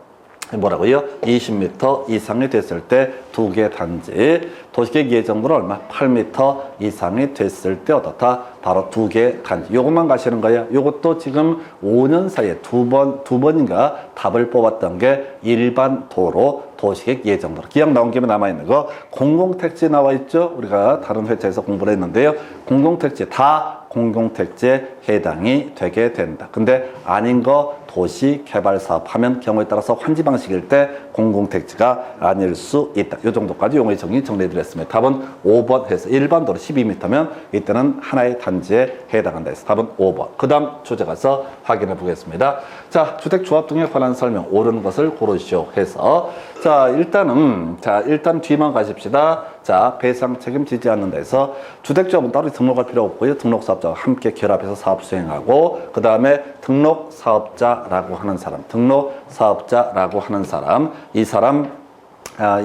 A: 뭐라고요? 20m 이상이 됐을 때 두 개 단지. 도시계획 예정도는 얼마? 8m 이상이 됐을 때 어떻다? 바로 두 개 단지. 요것만 가시는 거야. 요것도 지금 5년 사이에 두 번인가 답을 뽑았던 게 일반 도로 도시계획 예정도로. 기억 나온 김에 남아있는 거. 공공택지 나와 있죠? 우리가 다른 회차에서 공부를 했는데요. 공공택지 다 공공택지에 해당이 되게 된다. 근데 아닌 거 도시개발사업 하면 경우에 따라서 환지 방식일 때 공공택지가 아닐 수 있다. 이 정도까지 용어의 정의 정리해드렸습니다. 답은 5번 해서 일반 도로 12m면 이때는 하나의 단지에 해당한다 해서 답은 5번. 그 다음 주제 가서 확인해 보겠습니다. 자, 주택조합 등에 관한 설명 옳은 것을 고르시오 해서 자, 일단 뒤만 가십시다. 자, 배상 책임지지 않는다 해서 주택조합은 따로 등록할 필요 없고요. 등록사업자와 함께 결합해서 사업 수행하고 그 다음에 등록사업자라고 하는 사람,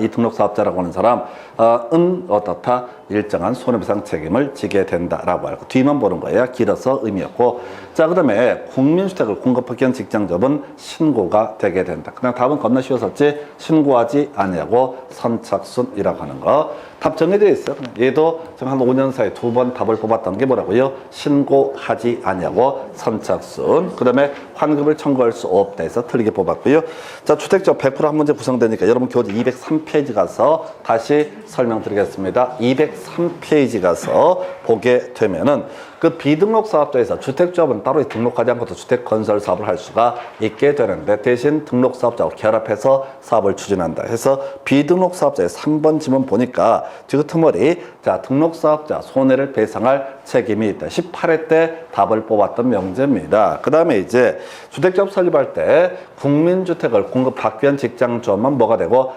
A: 이 등록사업자라고 하는 사람은 어떻다? 일정한 손해배상 책임을 지게 된다라고 하고 뒤만 보는 거예요. 길어서 의미 없고. 자, 그 다음에 국민주택을 공급하기 위한 직장접은 신고가 되게 된다. 그냥 답은 겁나 쉬웠었지. 신고하지 않냐고 선착순이라고 하는 거. 답 정해져 있어요. 얘도 한 5년 사이에 두 번 답을 뽑았던 게 뭐라고요? 신고하지 않냐고 선착순. 그 다음에 환급을 청구할 수 없다 해서 틀리게 뽑았고요. 자, 주택조합 100% 한 문제 구성되니까 여러분 교재 203페이지 가서 다시 설명드리겠습니다. 203페이지 가서 보게 되면은 그 비등록 사업자에서 주택조합은 따로 등록하지 않고도 주택 건설 사업을 할 수가 있게 되는데 대신 등록 사업자와 결합해서 사업을 추진한다 해서 비등록 사업자의 3번 지문 보니까 뒤끝머리 자, 등록 사업자 손해를 배상할 책임이 있다. 18회 때 답을 뽑았던 명제입니다. 그 다음에 이제 주택조합 설립할 때 국민주택을 공급받기 위한 직장조합만 뭐가 되고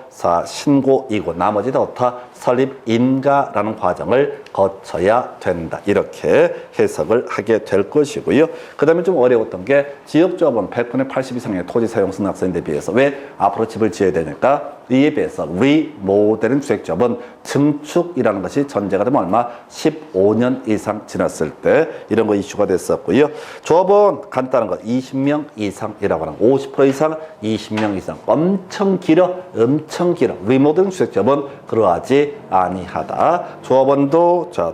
A: 신고이고 나머지 다 어타 설립 인가라는 과정을 거쳐야 된다. 이렇게 해석을 하게 될 것이고요. 그 다음에 좀 어려웠던 게 지역조합은 100분의 80 이상의 토지 사용성 학생에 비해서 왜 앞으로 집을 지어야 되니까 이에 비해서 리모델링 주택조합은 증축이라는 것이 전제가 되면 얼마? 15년 이상 지났을 때 이런 거 이슈가 됐었고요. 조합은 간단한 거 20명 이상이라고 하는 50% 이상, 20명 이상 엄청 길어. 리모델링 주택조합은 그러하지 아니하다. 조합원도 자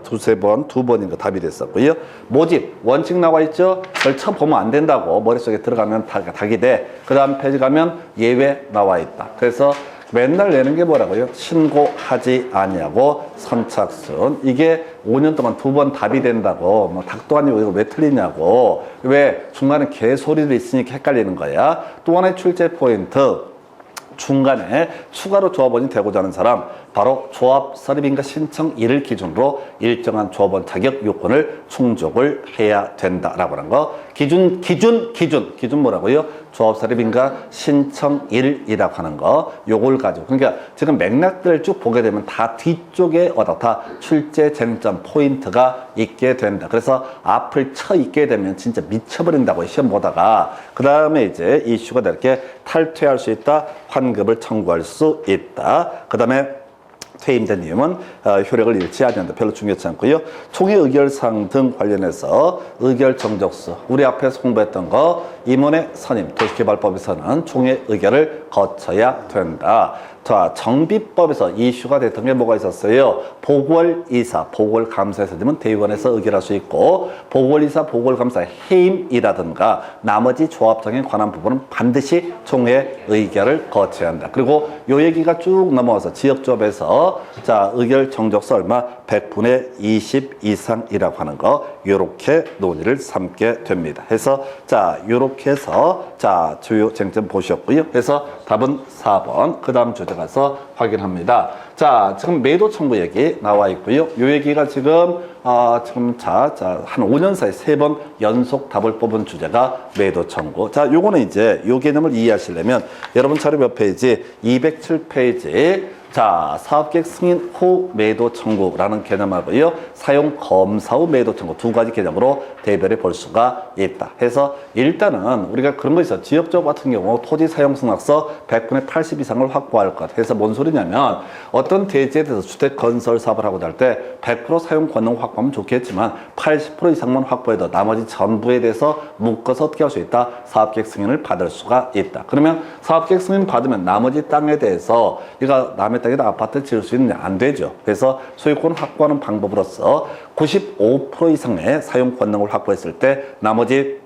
A: 두 번인가 답이 됐었고요. 모집 원칙 나와 있죠. 그걸 처음 보면 안 된다고 머릿속에 들어가면 닭이 돼. 그 다음 페이지 가면 예외 나와 있다. 그래서 맨날 내는 게 뭐라고요? 신고하지 아니하고 선착순. 이게 5년 동안 2번 답이 된다고. 뭐 닭도 아니고 이거 왜 틀리냐고. 왜? 중간에 개소리도 있으니까 헷갈리는 거야. 또 하나의 출제 포인트. 중간에 추가로 조합원이 되고자 하는 사람, 바로 조합 설립인가 신청일을 기준으로 일정한 조합원 자격 요건을 충족을 해야 된다라고 하는 거. 기준 뭐라고요? 조합 설립인가 신청일이라고 하는 거. 요걸 가지고. 그러니까 지금 맥락들을 쭉 보게 되면 다 뒤쪽에 다 출제 쟁점 포인트가 있게 된다. 그래서 앞을 쳐 있게 되면 진짜 미쳐버린다고 시험 보다가. 그 다음에 이제 이슈가 이렇게 탈퇴할 수 있다. 환급을 청구할 수 있다. 그 다음에 퇴임된 이유는 효력을 잃지 않는다. 별로 중요하지 않고요. 총회 의결사항 등 관련해서 의결 정적수. 우리 앞에서 공부했던 거 임원의 선임 도시개발법에서는 총회 의결을 거쳐야 된다. 자, 정비법에서 이슈가 됐던 게 뭐가 있었어요? 보궐이사, 보궐감사에서 되면 대의원에서 의결할 수 있고, 보궐이사, 보궐감사 해임이라든가 나머지 조합정에 관한 부분은 반드시 총회 의결을 거쳐야 한다. 그리고 요 얘기가 쭉 넘어와서 지역조합에서 자, 의결 정적수 얼마? 100분의 20 이상이라고 하는 거, 요렇게 논의를 삼게 됩니다. 해서 자, 요렇게 해서 자, 주요 쟁점 보셨고요. 그래서 답은 4번. 그 다음 주제 가서 확인합니다. 자, 지금 매도 청구 얘기 나와 있고요. 요 얘기가 지금 지금 한 5년 사이 3번 연속 답을 뽑은 주제가 매도 청구. 자, 요거는 이제 요 개념을 이해하시려면 여러분 자료 몇 페이지? 207페이지. 자, 사업계획 승인 후 매도 청구라는 개념하고요. 사용 검사 후 매도 청구 두 가지 개념으로 대별해 볼 수가 있다. 해서 일단은 우리가 그런 거 있어. 지역적 같은 경우 토지 사용 승낙서 100분의 80 이상을 확보할 것. 해서 뭔 소리냐면 어떤 대지에 대해서 주택 건설 사업을 하고자 할 때 100% 사용 권능 확보하면 좋겠지만 80% 이상만 확보해도 나머지 전부에 대해서 묶어서 어떻게 할 수 있다? 사업계획 승인을 받을 수가 있다. 그러면 사업계획 승인 받으면 나머지 땅에 대해서 이거 남의 땅에다 아파트 지을 수 있느냐? 안 되죠. 그래서 소유권 확보하는 방법으로서 95% 이상의 사용 권능을 확보했을 때 나머지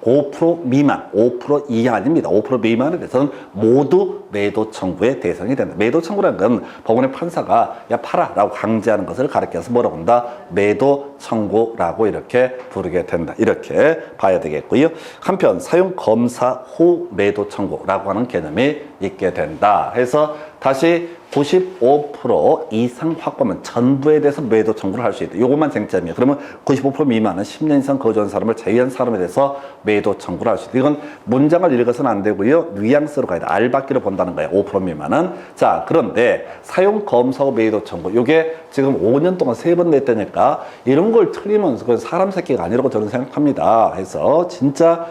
A: 5% 미만, 5% 이하 아닙니다. 5% 미만에 대해서는 모두 매도 청구의 대상이 된다. 매도 청구라는 건 법원의 판사가 야 팔아 라고 강제하는 것을 가리켜서 뭐라고 한다? 매도 청구라고 이렇게 부르게 된다. 이렇게 봐야 되겠고요. 한편 사용 검사 후 매도 청구라고 하는 개념이 있게 된다. 해서 다시 95% 이상 확보하면 전부에 대해서 매도 청구를 할 수 있다. 요것만 쟁점이에요. 그러면 95% 미만은 10년 이상 거주한 사람을 제외한 사람에 대해서 매도 청구를 할 수 있다. 이건 문장을 읽어서는 안 되고요. 뉘앙스로 가야 돼. 알받기로 본다는 거예요. 5% 미만은. 자, 그런데 사용 검사 후 매도 청구. 요게 지금 5년 동안 3번 냈다니까 이런 걸 틀리면서 그 사람 새끼가 아니라고 저는 생각합니다. 해서 진짜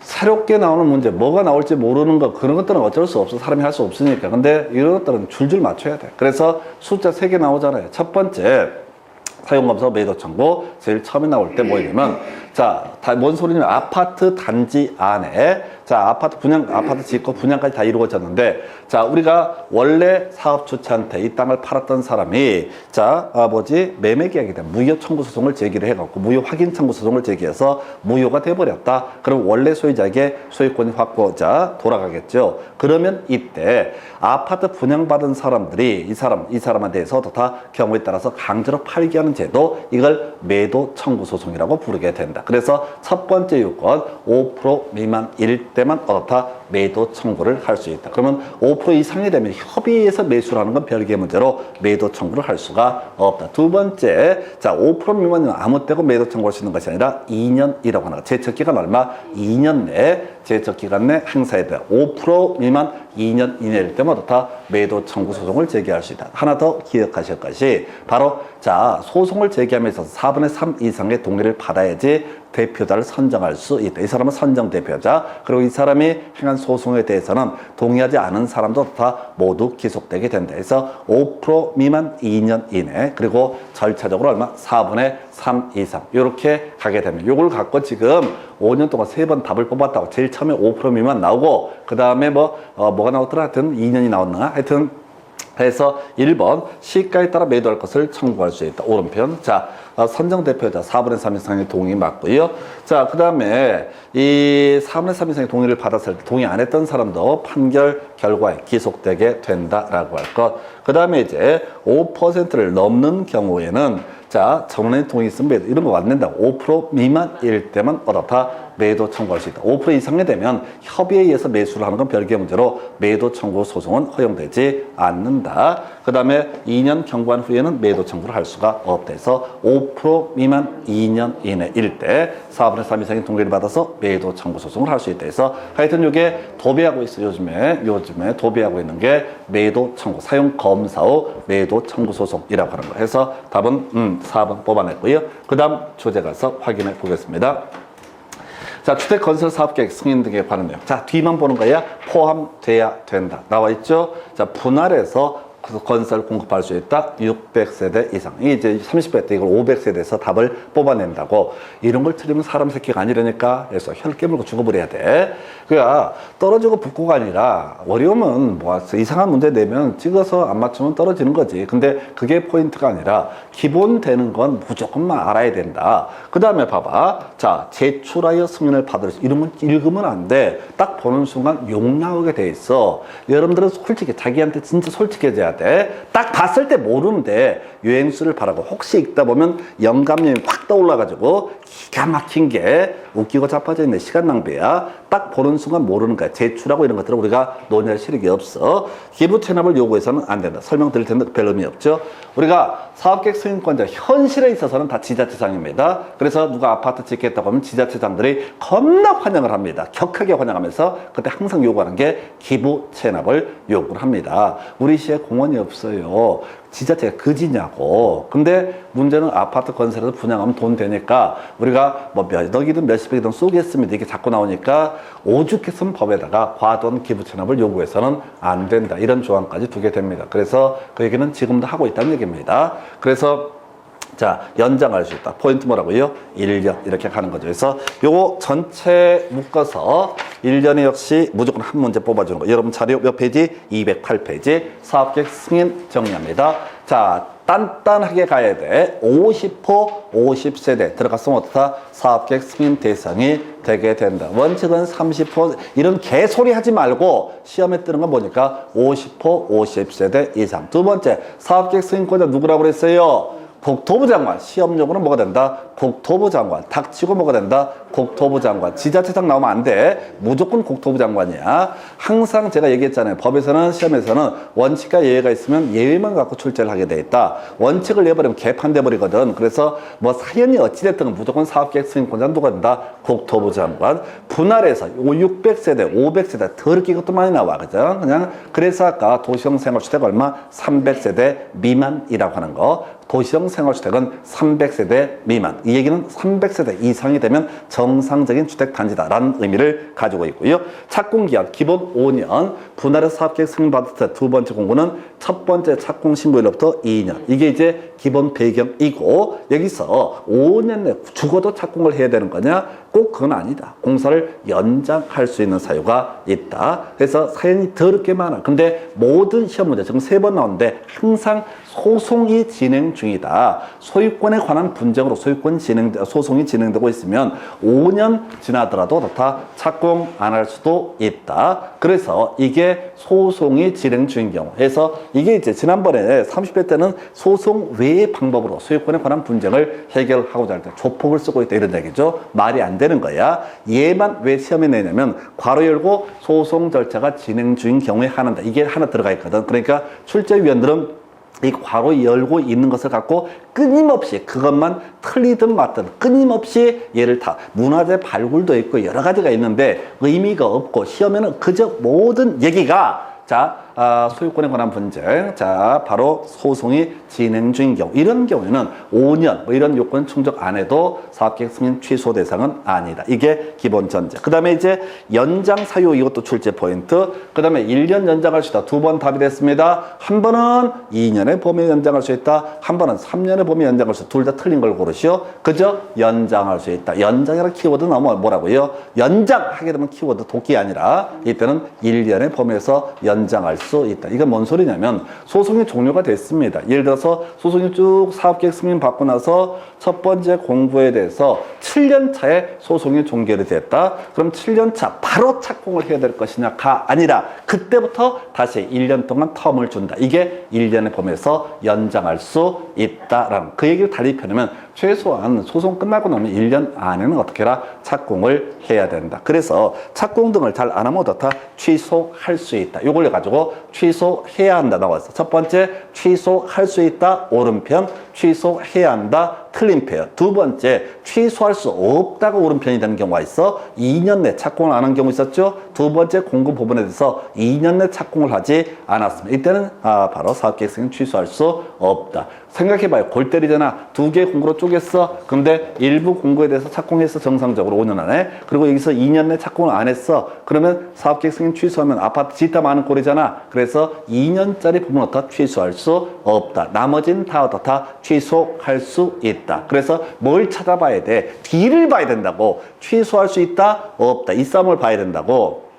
A: 새롭게 나오는 문제, 뭐가 나올지 모르는 거, 그런 것들은 어쩔 수 없어. 사람이 할 수 없으니까. 근데 이런 것들은 줄줄 맞춰야 돼. 그래서 숫자 3개 나오잖아요. 첫 번째, 사용검사 매도 청구. 제일 처음에 나올 때 뭐냐면, 자, 뭔 소리냐면 아파트 단지 안에, 자, 아파트 짓고 분양까지 다 이루어졌는데, 자, 우리가 원래 사업 주체한테 이 땅을 팔았던 사람이, 자, 매매 계약에 대한 무효 청구 소송을 제기를 해갖고, 무효 확인 청구 소송을 제기해서 무효가 돼버렸다. 그럼 원래 소유자에게 소유권이 확보자 돌아가겠죠. 그러면 이때 아파트 분양받은 사람들이 이 사람에 대해서 다 경우에 따라서 강제로 팔게 하는 제도, 이걸 매도 청구 소송이라고 부르게 된다. 그래서 첫 번째 요건 5% 미만일 때만 매도 청구를 할 수 있다. 그러면 5% 이상이 되면 협의해서 매수를 하는 건 별개의 문제로 매도 청구를 할 수가 없다. 두 번째, 자, 5% 미만은 아무 때고 매도 청구할 수 있는 것이 아니라 2년이라고 하는 거. 제척기간 얼마? 2년 내에 제척기간 내 행사해야 돼. 5% 미만 2년 이내일 때마다 매도 청구 소송을 제기할 수 있다. 하나 더 기억하실 것이 바로 자, 소송을 제기하면서 4분의 3 이상의 동의를 받아야지 대표자를 선정할 수 있다. 이 사람은 선정 대표자. 그리고 이 사람이 행한 소송에 대해서는 동의하지 않은 사람도 다 모두 기속되게 된다. 그래서 5% 미만 2년 이내, 그리고 절차적으로 얼마? 4분의 3 이상. 이렇게 가게 되면 요걸 갖고 지금 5년 동안 3번 답을 뽑았다고. 제일 처음에 5% 미만 나오고, 그 다음에 뭐가 나오더라? 하여튼 2년이 나왔나? 하여튼 그래서 1번 시가에 따라 매도할 것을 청구할 수 있다. 오른편. 자, 선정 대표자 4분의 3 이상의 동의 맞고요. 자, 그 다음에 이 4분의 3 이상의 동의를 받았을 때 동의 안 했던 사람도 판결 결과에 기속되게 된다라고 할 것. 그 다음에 이제 5%를 넘는 경우에는 자, 전원의 동의 있으면 매도 이런 거 안 된다고. 5% 미만일 때만 어떻다? 매도 청구할 수 있다. 5% 이상이 되면 협의에 의해서 매수를 하는 건 별개의 문제로 매도 청구 소송은 허용되지 않는다. 그 다음에 2년 경과한 후에는 매도 청구를 할 수가 없다 해서 5% 미만 2년 이내일 때 4분의 3 이상의 동의를 받아서 매도 청구 소송을 할 수 있다 해서 하여튼 이게 도배하고 있어요. 요즘에 도배하고 있는 게 매도 청구, 사용 검사 후 매도 청구 소송이라고 하는 거 해서 답은 4번 뽑아냈고요. 그 다음 주제 가서 확인해 보겠습니다. 자, 주택 건설 사업 계획 승인 등에 관한 내용. 자, 뒤만 보는 거야. 포함돼야 된다. 나와 있죠? 자, 분할해서 건설 공급할 수 있다. 600세대 이상. 이제 30배 때 이걸 500세대에서 답을 뽑아낸다고. 이런 걸 틀리면 사람 새끼가 아니라니까. 그래서 혀를 깨물고 죽어버려야 돼. 그러니까 떨어지고 붙고가 아니라 어려우면 뭐 이상한 문제 내면 찍어서 안 맞추면 떨어지는 거지. 근데 그게 포인트가 아니라 기본 되는 건 무조건만 알아야 된다. 그 다음에 봐봐. 자, 제출하여 승인을 받을 수 이런 건 읽으면 안 돼. 딱 보는 순간 욕 나오게 돼 있어. 여러분들은 솔직히 자기한테 진짜 솔직해져야 돼. 딱 봤을 때 모르는데 유행수를 바라고 혹시 읽다 보면 영감님이 확 떠올라가지고 기가 막힌 게 웃기고 자빠져 있네. 시간 낭비야. 딱 보는 순간 모르는 거야. 제출하고 이런 것들은 우리가 논의할 실력이 없어. 기부 체납을 요구해서는 안 된다. 설명드릴 텐데 별 의미 없죠. 우리가 사업계획 승인권자 현실에 있어서는 다 지자체장입니다. 그래서 누가 아파트 짓겠다고 하면 지자체장들이 겁나 환영을 합니다. 격하게 환영하면서 그때 항상 요구하는 게 기부 체납을 요구를 합니다. 우리 시에 공원이 없어요. 지자체가 그지냐고. 근데 문제는 아파트 건설에서 분양하면 돈 되니까 우리가 뭐 몇 억이든 몇십억이든 쏘겠습니다. 이게 자꾸 나오니까 오죽했으면 법에다가 과도한 기부 체납을 요구해서는 안 된다. 이런 조항까지 두게 됩니다. 그래서 그 얘기는 지금도 하고 있다는 얘기입니다. 그래서 자, 연장할 수 있다. 포인트 뭐라고요? 1년 이렇게 가는 거죠. 그래서 요거 전체 묶어서 1년에 역시 무조건 한 문제 뽑아주는 거. 여러분 자료 몇 페이지? 208페이지. 사업계획 승인 정리합니다. 자, 단단하게 가야 돼. 50호 50세대 들어갔으면 어떻다? 사업계획 승인 대상이 되게 된다. 원칙은 30호 이런 개소리 하지 말고 시험에 뜨는 건 뭐니까 50호 50세대 이상. 두 번째, 사업계획 승인권자 누구라고 그랬어요? 국토부 장관. 시험용으로는 뭐가 된다? 국토부 장관. 닥치고 뭐가 된다? 국토부 장관. 지자체장 나오면 안 돼. 무조건 국토부 장관이야. 항상 제가 얘기했잖아요. 법에서는 시험에서는 원칙과 예외가 있으면 예외만 갖고 출제를 하게 돼 있다. 원칙을 내버리면 개판돼 버리거든. 그래서 뭐 사연이 어찌됐든 무조건 사업계획 승인권자 누가 된다? 국토부 장관. 분할해서 600세대, 500세대 더럽게 이것도 많이 나와. 그죠? 그냥 그래서 아까 도시형 생활주택 얼마? 300세대 미만이라고 하는 거. 도시형 생활주택은 300세대 미만. 이 얘기는 300세대 이상이 되면 정상적인 주택단지다라는 의미를 가지고 있고요. 착공기한 기본 5년, 분할해서 사업계획 승인받을 때 두 번째 공고는 첫 번째 착공 신고일로부터 2년. 이게 이제 기본 배경이고 여기서 5년 내 죽어도 착공을 해야 되는 거냐? 꼭 그건 아니다. 공사를 연장할 수 있는 사유가 있다. 그래서 사연이 더럽게 많아. 근데 모든 시험 문제 지금 3번 나오는데 항상 소송이 진행 중이다. 소유권에 관한 분쟁으로 소송이 진행되고 있으면 5년 지나더라도 다 착공 안 할 수도 있다. 그래서 이게 소송이 진행 중인 경우. 해서 이게 이제 지난번에 30회 때는 소송 외의 방법으로 소유권에 관한 분쟁을 해결하고자 할 때 조폭을 쓰고 있다 이런 얘기죠. 말이 안 되는 거야. 얘만 왜 시험에 내냐면 괄호 열고 소송 절차가 진행 중인 경우에 하는다. 이게 하나 들어가 있거든. 그러니까 출제위원들은 이 괄호 열고 있는 것을 갖고 끊임없이 그것만 틀리든 맞든 끊임없이 얘를 다 문화재 발굴도 있고 여러 가지가 있는데 의미가 없고 시험에는 그저 모든 얘기가 자, 소유권에 관한 분쟁. 자, 바로 소송이 진행 중인 경우. 이런 경우에는 5년, 뭐 이런 요건 충족 안 해도 사업계획 승인 취소 대상은 아니다. 이게 기본 전제. 그 다음에 이제 연장 사유 이것도 출제 포인트. 그 다음에 1년 연장할 수 있다. 두 번 답이 됐습니다. 한 번은 2년의 범위 연장할 수 있다. 한 번은 3년의 범위 연장할 수 있다. 둘 다 틀린 걸 고르시오. 그저 연장할 수 있다. 연장이라는 키워드 나오면 뭐라고요? 연장하게 되면 키워드 도끼 아니라 이때는 1년의 범위에서 연장할 수 있다. 이건 뭔 소리냐면 소송이 종료가 됐습니다. 예를 들어서 소송이 쭉 사업계획 승인 받고 나서 첫 번째 공고에 대해서 7년 차에 소송이 종결이 됐다. 그럼 7년 차 바로 착공을 해야 될 것이냐가 아니라 그때부터 다시 1년 동안 텀을 준다. 이게 1년의 범위에서 연장할 수 있다라는 그 얘기를 달리 펴내면 최소한 소송 끝나고 나면 1년 안에는 어떻게 해라? 착공을 해야 된다. 그래서 착공 등을 잘 안 하면 어떻다? 취소할 수 있다. 이걸 가지고 취소해야 한다 나왔어. 첫 번째 취소할 수 있다. 오른편. 취소해야 한다. 틀린 편. 두 번째 취소할 수 없다가 오른편이 되는 경우가 있어. 2년 내 착공을 안 한 경우 있었죠. 두 번째 공급 부분에 대해서 2년 내 착공을 하지 않았습니다. 이때는 바로 사업계획 승인 취소할 수 없다. 생각해봐요. 골 때리잖아. 두 개 공고로 쪼갰어. 근데 일부 공고에 대해서 착공했어. 정상적으로 5년 안에. 그리고 여기서 2년 내 착공을 안 했어. 그러면 사업계획 승인 취소하면 아파트 짓다 마는 꼴이잖아. 그래서 2년짜리 부분 어떻다? 취소할 수 없다. 나머지는 다 어떻다? 취소할 수 있다. 그래서 뭘 찾아봐야 돼? 뒤를 봐야 된다고. 취소할 수 있다? 없다. 이 싸움을 봐야 된다고.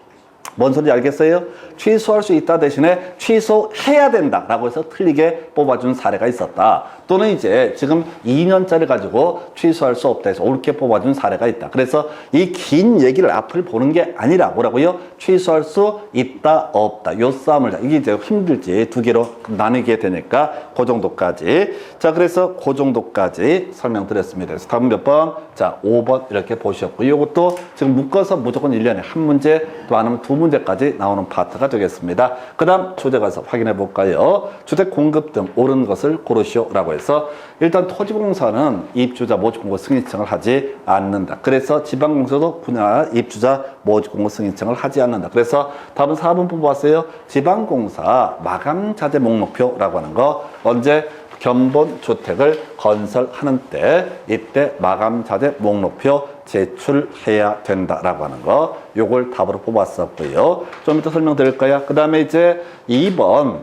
A: 뭔 소리인지 알겠어요? 취소할 수 있다 대신에 취소해야 된다라고 해서 틀리게 뽑아준 사례가 있었다. 또는 이제 지금 2년짜리 가지고 취소할 수 없다 해서 옳게 뽑아준 사례가 있다. 그래서 이 긴 얘기를 앞을 보는 게 아니라 뭐라고요? 취소할 수 있다 없다. 요 싸움을 이게 이제 힘들지 두 개로 나누게 되니까 그 정도까지. 자, 그래서 그 정도까지 설명드렸습니다. 그래서 다음 몇 번? 자, 5번 이렇게 보셨고 이것도 지금 묶어서 무조건 1년에 한 문제 또 안 하면 두 문제까지 나오는 파트가 되겠습니다. 그 다음 주제 가서 확인해 볼까요? 주택 공급 등 옳은 것을 고르시오라고 해서 일단 토지공사는 입주자 모집공고 승인 신청을 하지 않는다. 그래서 지방공사도 분야 입주자 모집공고 승인 신청을 하지 않는다. 그래서 답은 4번 뽑았어요. 지방공사 마감자재 목록표라고 하는 거 언제? 견본주택을 건설하는 때 이때 마감자재 목록표 제출해야 된다라고 하는 거 요걸 답으로 뽑았었고요. 좀 이따 설명드릴까요? 그 다음에 이제 2번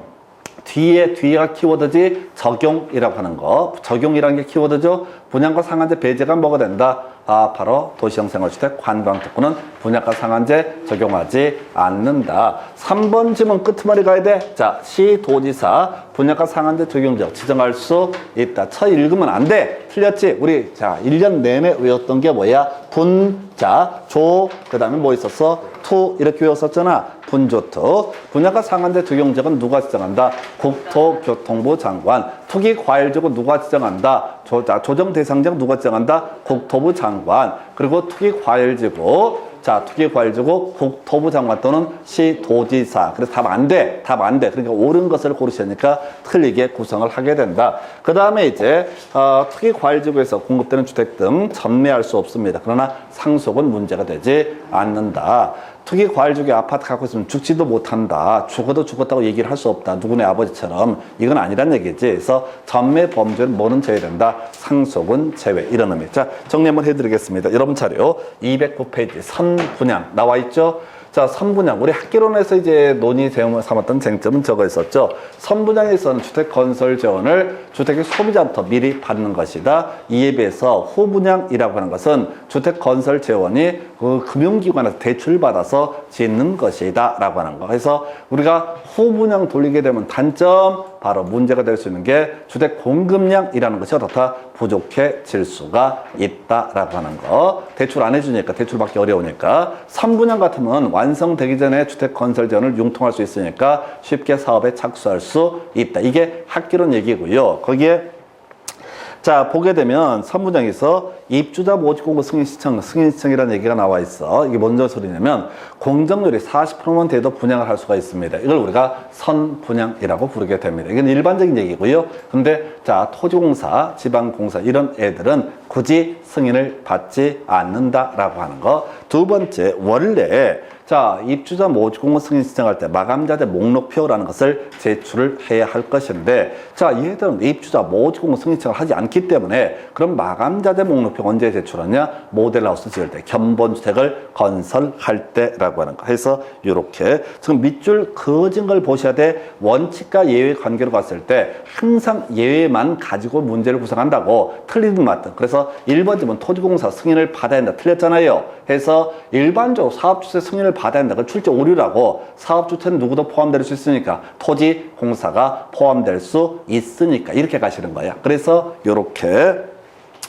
A: 뒤에가 키워드지 적용이라고 하는 거. 적용이라는 게 키워드죠. 분양가 상한제 배제가 뭐가 된다? 바로 도시형 생활주택 관광특구는 분양가 상한제 적용하지 않는다. 3번 지문 끝머리 가야 돼. 자, 시도지사 분양가 상한제 적용적 지정할 수 있다. 쳐 읽으면 안 돼. 틀렸지? 우리 자 1년 내내 외웠던 게 뭐야? 분자, 조, 그 다음에 뭐 있었어? 투 이렇게 외웠었잖아. 분조투. 분양가 상한제 적용적은 누가 지정한다? 국토교통부 장관. 투기과열적은 누가 지정한다? 조정 대상적 누가 지정한다? 국토부 장관. 그리고 투기과열지구. 자, 투기과열지구 국토부 장관 또는 시도지사. 그래서 답 안 돼. 답 안 돼. 그러니까 옳은 것을 고르시니까 틀리게 구성을 하게 된다. 그 다음에 이제 투기과열지구에서 공급되는 주택 등 전매할 수 없습니다. 그러나 상속은 문제가 되지 않는다. 투기과열지구에 아파트 갖고 있으면 죽지도 못한다. 죽어도 죽었다고 얘기를 할 수 없다. 누구네 아버지처럼. 이건 아니란 얘기지. 그래서 전매 범죄는 뭐는 제외된다? 상속은 제외. 이런 의미. 자, 정리 한번 해드리겠습니다. 여러분 차례요. 209페이지 선분양 나와 있죠? 자, 선분양. 우리 학개론에서 이제 논의 삼았던 쟁점은 저거 있었죠. 선분양에서는 주택 건설 재원을 주택의 소비자부터 미리 받는 것이다. 이에 비해서 후분양이라고 하는 것은 주택 건설 재원이 그 금융기관에서 대출받아서 짓는 것이다. 라고 하는 거. 그래서 우리가 후분양 돌리게 되면 단점, 바로 문제가 될 수 있는 게 주택 공급량이라는 것이 어떻다? 부족해질 수가 있다라고 하는 거. 대출 안 해주니까, 대출받기 어려우니까. 선분양 같으면 완성되기 전에 주택 건설 재원을 융통할 수 있으니까 쉽게 사업에 착수할 수 있다. 이게 학기론 얘기고요. 거기에 자, 보게 되면 선분양에서 입주자 모집공고 승인신청이라는 얘기가 나와 있어. 이게 뭔 소리냐면 공정률이 40%만 돼도 분양을 할 수가 있습니다. 이걸 우리가 선분양이라고 부르게 됩니다. 이건 일반적인 얘기고요. 근데 자, 토지공사, 지방공사 이런 애들은 굳이 승인을 받지 않는다라고 하는 거. 두 번째, 원래 자, 입주자 모집공고 승인 신청할 때 마감자재 목록표라는 것을 제출을 해야 할 것인데, 자, 얘들은 입주자 모집공고 승인 신청을 하지 않기 때문에 그럼 마감자재 목록표 언제 제출하냐? 모델하우스 지을 때, 견본주택을 건설할 때라고 하는 거. 해서 이렇게 지금 밑줄 그어진 걸 보셔야 돼. 원칙과 예외 관계로 봤을 때 항상 예외만 가지고 문제를 구성한다고. 틀리든 맞든. 그래서 1번 집은 토지공사 승인을 받아야 한다. 틀렸잖아요. 해서 일반적으로 사업주택 승인을 받아야 된다. 그 출제 오류라고. 사업 주체는 누구도 포함될 수 있으니까 토지공사가 포함될 수 있으니까 이렇게 가시는 거야. 그래서 이렇게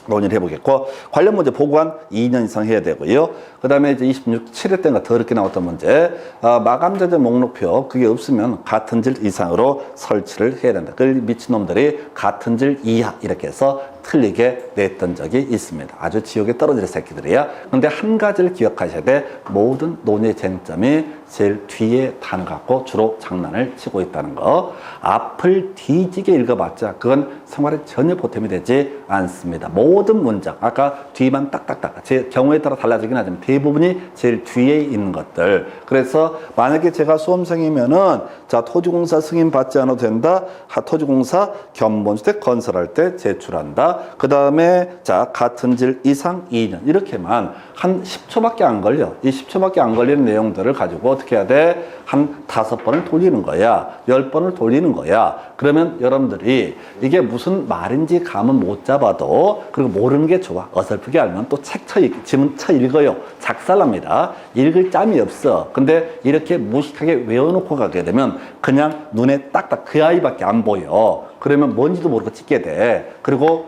A: 논의를 해보겠고, 관련 문제 보고한 2년 이상 해야 되고요. 그 다음에 이제 7회 때인가 더 어렵게 나왔던 문제, 마감자재 목록표 그게 없으면 같은 질 이상으로 설치를 해야 된다. 그걸 미친놈들이 같은 질 이하 이렇게 해서 틀리게 냈던 적이 있습니다. 아주 지옥에 떨어질 새끼들이야. 근데 한 가지를 기억하셔야 돼. 모든 논의 쟁점이 제일 뒤에 단어 갖고 주로 장난을 치고 있다는 거. 앞을 뒤지게 읽어봤자 그건 생활에 전혀 보탬이 되지 않습니다. 모든 문장, 아까 뒤만 딱딱딱, 제 경우에 따라 달라지긴 하지만 대부분이 제일 뒤에 있는 것들. 그래서 만약에 제가 수험생이면은 자, 토지공사 승인 받지 않아도 된다. 토지공사 견본주택 건설할 때 제출한다. 그 다음에 자, 같은 질 이상 2년 이렇게만 한 10초밖에 안 걸려. 이 10초밖에 안 걸리는 내용들을 가지고 어떻게 해야 돼? 한 5번을 돌리는 거야. 10번을 돌리는 거야. 그러면 여러분들이 이게 무슨 말인지 감은 못 잡아도, 그리고 모르는 게 좋아. 어설프게 알면 또 책 지문 쳐 읽어요. 작살납니다. 읽을 짬이 없어. 근데 이렇게 무식하게 외워놓고 가게 되면 그냥 눈에 딱딱 그 아이밖에 안 보여. 그러면 뭔지도 모르고 찍게 돼. 그리고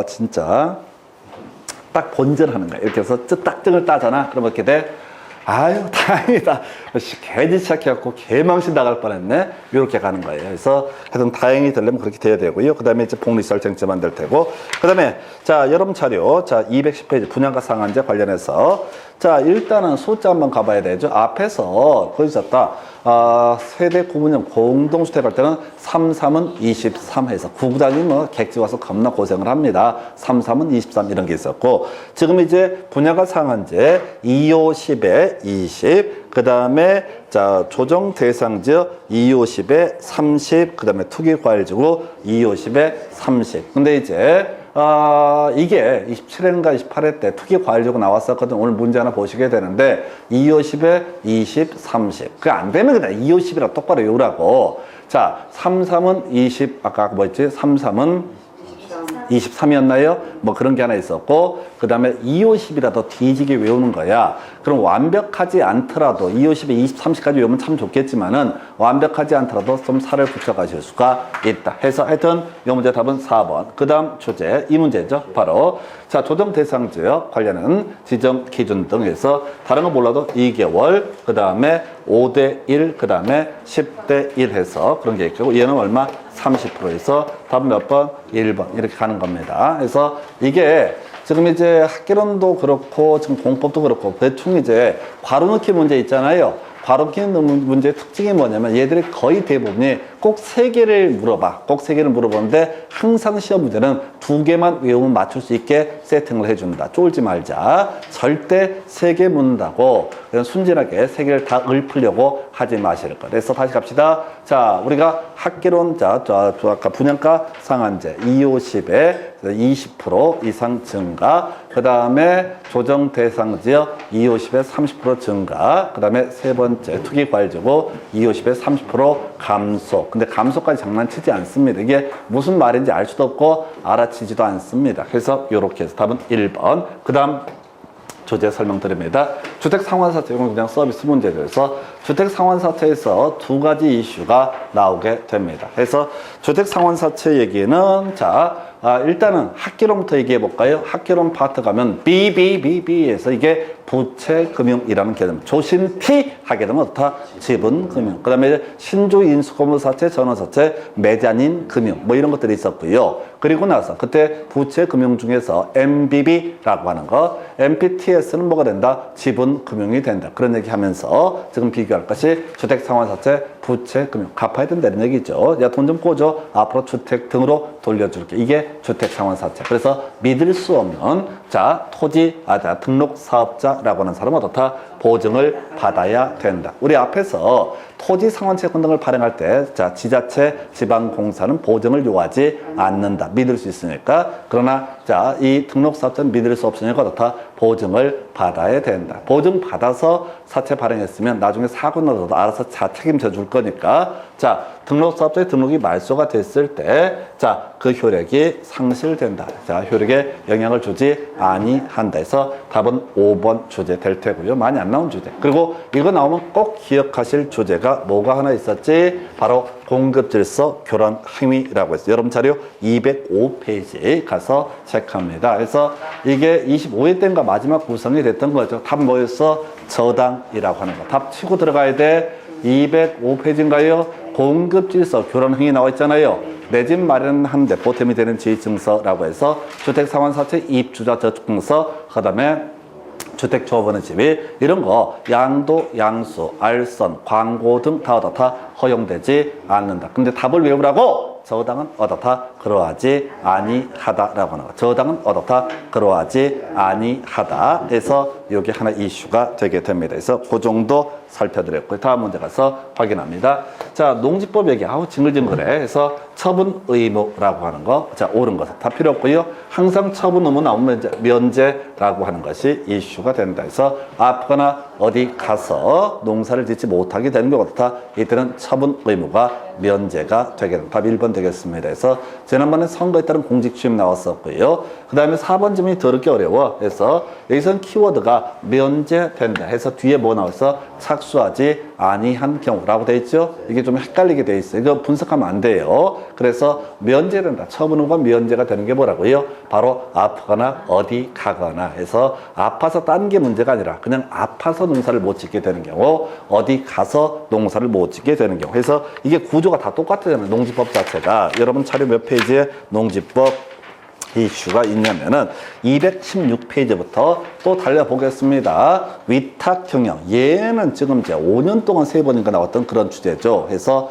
A: 진짜 딱 본전하는 거야. 이렇게 해서 딱정을 따잖아. 그러면 이렇게 돼. 아유, 다행이다. 개지 시작해갖고 개망신 나갈 뻔했네. 이렇게 가는 거예요. 그래서 하여튼 다행히 되려면 그렇게 돼야 되고요. 그 다음에 이제 복리설 쟁점 안 될 테고. 그 다음에 자, 여러분 차례. 자, 210페이지 분양가 상한제 관련해서. 자, 일단은 숫자 한번 가봐야 되죠. 앞에서 거기 있었다. 세대 구분형 공동주택 할 때는 33은 23 해서 구구단이 뭐 객지 와서 겁나 고생을 합니다. 33은 23 이런 게 있었고, 지금 이제 분양가 상한제 250에 20, 그 다음에 자, 조정 대상 지역 250에 30, 그 다음에 투기과열지구 250에 30. 근데 이제 이게 27회인가 28회 때 투기과열지구 나왔었거든. 오늘 문제 하나 보시게 되는데 250에 20, 30. 그게 안 되면 그냥 250이라 똑바로 외우라고. 자, 33은 20, 아까 뭐였지? 33은 23이었나요? 뭐 그런 게 하나 있었고, 그 다음에 250이라도 뒤지게 외우는 거야. 그럼 완벽하지 않더라도 250에 20, 30까지 외우면 참 좋겠지만은 완벽하지 않더라도 좀 살을 붙여가실 수가 있다. 해서 하여튼 이 문제 답은 4번. 그 다음 주제, 이 문제죠. 바로 자, 조정 대상 지역 관련은 지정 기준 등에서 다른 거 몰라도 2개월, 그 다음에 5대1, 그 다음에 10대1 해서 그런 게 있고, 얘는 얼마? 30%에서 답은 몇 번? 1번. 이렇게 가는 겁니다. 그래서 이게 지금 이제 학개론도 그렇고 지금 공법도 그렇고 대충 이제 괄호넣기 문제 있잖아요. 괄호넣기 문제의 특징이 뭐냐면 얘들이 거의 대부분이 꼭 3개를 물어봐. 꼭 3개를 물어보는데 항상 시험 문제는 2개만 외우면 맞출 수 있게 세팅을 해준다. 쫄지 말자. 절대 3개 묻는다고 순진하게 3개를 다 읊으려고 하지 마실 것. 그래서 다시 갑시다. 자, 우리가 학개론, 자, 아까 분양가 상한제 250에 20% 이상 증가, 그 다음에 조정 대상 지역 250에 30% 증가, 그 다음에 세 번째 투기과열지구 250에 30% 감소. 근데 감소까지 장난치지 않습니다. 이게 무슨 말인지 알 수도 없고 알아치지도 않습니다. 그래서 이렇게 해서 답은 1번. 그 다음 주제 설명드립니다. 주택상환사채, 이건 그냥 서비스 문제에서 주택상환사채에서 2가지 이슈가 나오게 됩니다. 그래서 주택상환사채 얘기는 자, 일단은 학개론부터 얘기해 볼까요? 학개론 파트 가면 BBBB에서 이게 부채금융이라는 개념. 조신 T 하게 되면 어떻다? 지분금융. 그 다음에 신주인수고물사채, 전원사채, 매자닌금융 뭐 이런 것들이 있었고요. 그리고 나서 그때 부채금융 중에서 MBB라고 하는 거, MPTS는 뭐가 된다? 지분금융이 된다. 그런 얘기 하면서 지금 비교할 것이 주택상환사채, 부채금융. 갚아야 된다는 얘기죠. 야, 돈 좀 꿔줘. 앞으로 주택 등으로 돌려줄게. 이게 주택상환사채. 그래서 믿을 수 없는 자, 등록사업자라고 하는 사람은 어떻다? 보증을 받아야 된다. 우리 앞에서 토지상환채권 등을 발행할 때, 자, 지자체, 지방공사는 보증을 요하지 않는다. 믿을 수 있으니까. 그러나, 자, 이 등록사업자는 믿을 수 없으니까 어떻다? 보증을 받아야 된다. 보증 받아서 사채 발행했으면 나중에 사고 나도 알아서 책임져 줄 거니까. 자, 등록사업자의 등록이 말소가 됐을 때, 자, 그 효력이 상실된다. 자, 효력에 영향을 주지 아니한다 해서 답은 5번 주제 될 테고요. 많이 안 나온 주제. 그리고 이거 나오면 꼭 기억하실 주제가 뭐가 하나 있었지? 바로 공급질서 교란 행위라고 해서 여러분 자료 205페이지 가서 체크합니다. 그래서 이게 25회 때인가 마지막 구성이 됐던 거죠. 답 뭐였어? 저당이라고 하는 거. 답 치고 들어가야 돼. 205페이지인가요? 공급질서 교란 행위 나와 있잖아요. 내 집 마련하는데 보탬이 되는 지휘증서라고 해서 주택상환사채 입주자 저축증서, 그 다음에 주택조합원의 지위, 이런 거 양도, 양수, 알선, 광고 등 다 얻어다 허용되지 않는다. 근데 답을 외우라고? 저당은 얻어다 그러하지 아니하다라고 하는 거. 저당은 얻어다 그러하지 아니하다 해서 이게 하나 이슈가 되게 됩니다. 그래서 그 정도 살펴드렸고요. 다음 문제 가서 확인합니다. 자, 농지법 얘기. 아우 징글징글해. 그래서 처분 의무라고 하는 거. 자, 옳은 것. 다 필요 없고요. 항상 처분 의무 나오면 면제라고 하는 것이 이슈가 된다. 그래서 아프거나 어디 가서 농사를 짓지 못하게 되는 경우가 다 이때는 처분 의무가 면제가 되게 됩니다. 답 1번 되겠습니다. 그래서 지난번에 선거에 따른 공직취임 나왔었고요. 그 다음에 4번 질문이 더럽게 어려워. 그래서 여기서는 키워드가 면제된다 해서 뒤에 뭐 나와서 착수하지 아니한 경우라고 돼 있죠. 이게 좀 헷갈리게 돼 있어요. 이거 분석하면 안 돼요. 그래서 면제된다. 처분 의무가 면제가 되는 게 뭐라고요? 바로 아프거나 어디 가거나 해서 아파서 딴 게 문제가 아니라 그냥 아파서 농사를 못 짓게 되는 경우, 어디 가서 농사를 못 짓게 되는 경우. 그래서 이게 구조가 다 똑같잖아요. 농지법 자체가. 여러분 차례 몇 페이지에 농지법 이슈가 있냐면은 216페이지부터 또 달려보겠습니다. 위탁 경영. 얘는 지금 이제 5년 동안 3번인가 나왔던 그런 주제죠. 그래서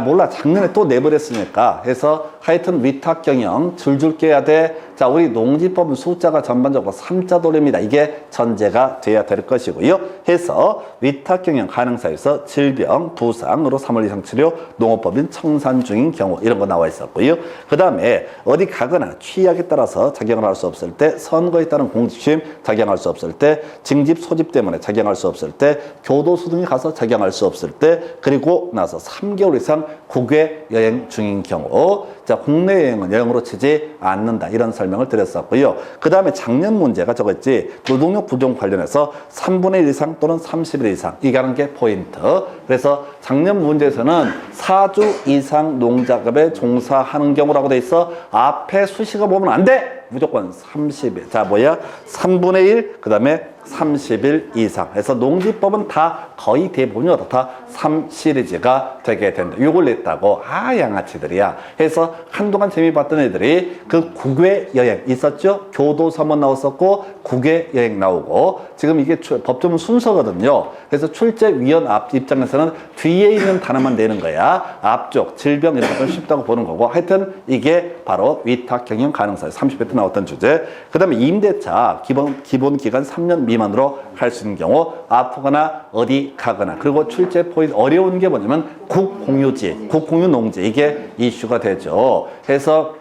A: 몰라. 작년에 또 내버렸으니까 해서 하여튼 위탁 경영 줄줄 깨야 돼. 자, 우리 농지법은 숫자가 전반적으로 3자 돌입니다. 이게 전제가 돼야 될 것이고요. 해서 위탁 경영 가능사에서 질병, 부상으로 3월 이상 치료, 농업법인 청산 중인 경우 이런 거 나와 있었고요. 그 다음에 어디 가거나 취약에 따라서 작용을 할 수 없을 때, 선거에 따른 공직취임 작용할 수 없을 때, 징집 소집 때문에 작용할 수 없을 때, 교도소 등에 가서 작용할 수 없을 때, 그리고 나서 3개월 이상 국외 여행 중인 경우. 자, 국내 여행은 여행으로 치지 않는다. 이런 설명을 드렸었고요. 그 다음에 작년 문제가 저거였지. 노동력 부종 관련해서 3분의 1 이상 또는 30일 이상. 이게 하는 게 포인트. 그래서 작년 문제에서는 4주 이상 농작업에 종사하는 경우라고 돼 있어. 앞에 수식어 보면 안 돼. 무조건 30일. 자, 뭐야? 3분의 1, 그 다음에 30일 이상. 해서 농지법은 다 거의 대부분이 어떻다? 3시리즈가 되게 된다. 요걸 냈다고. 양아치들이야. 해서 한동안 재미봤던 애들이 그 국외 여행 있었죠? 교도소만 나왔었고, 국외 여행 나오고, 지금 이게 법조문 순서거든요. 그래서 출제위원 앞 입장에서는 뒤에 있는 단어만 내는 거야. 앞쪽, 질병 이런 것도 쉽다고 보는 거고. 하여튼 이게 바로 위탁 경영 가능성. 30회 때 나왔던 주제. 그 다음에 임대차, 기본 기간 3년 미만으로 할 수 있는 경우, 아프거나 어디 가거나. 그리고 출제 포인트 어려운 게 뭐냐면 국공유지, 국공유농지. 이게 이슈가 되죠. 해서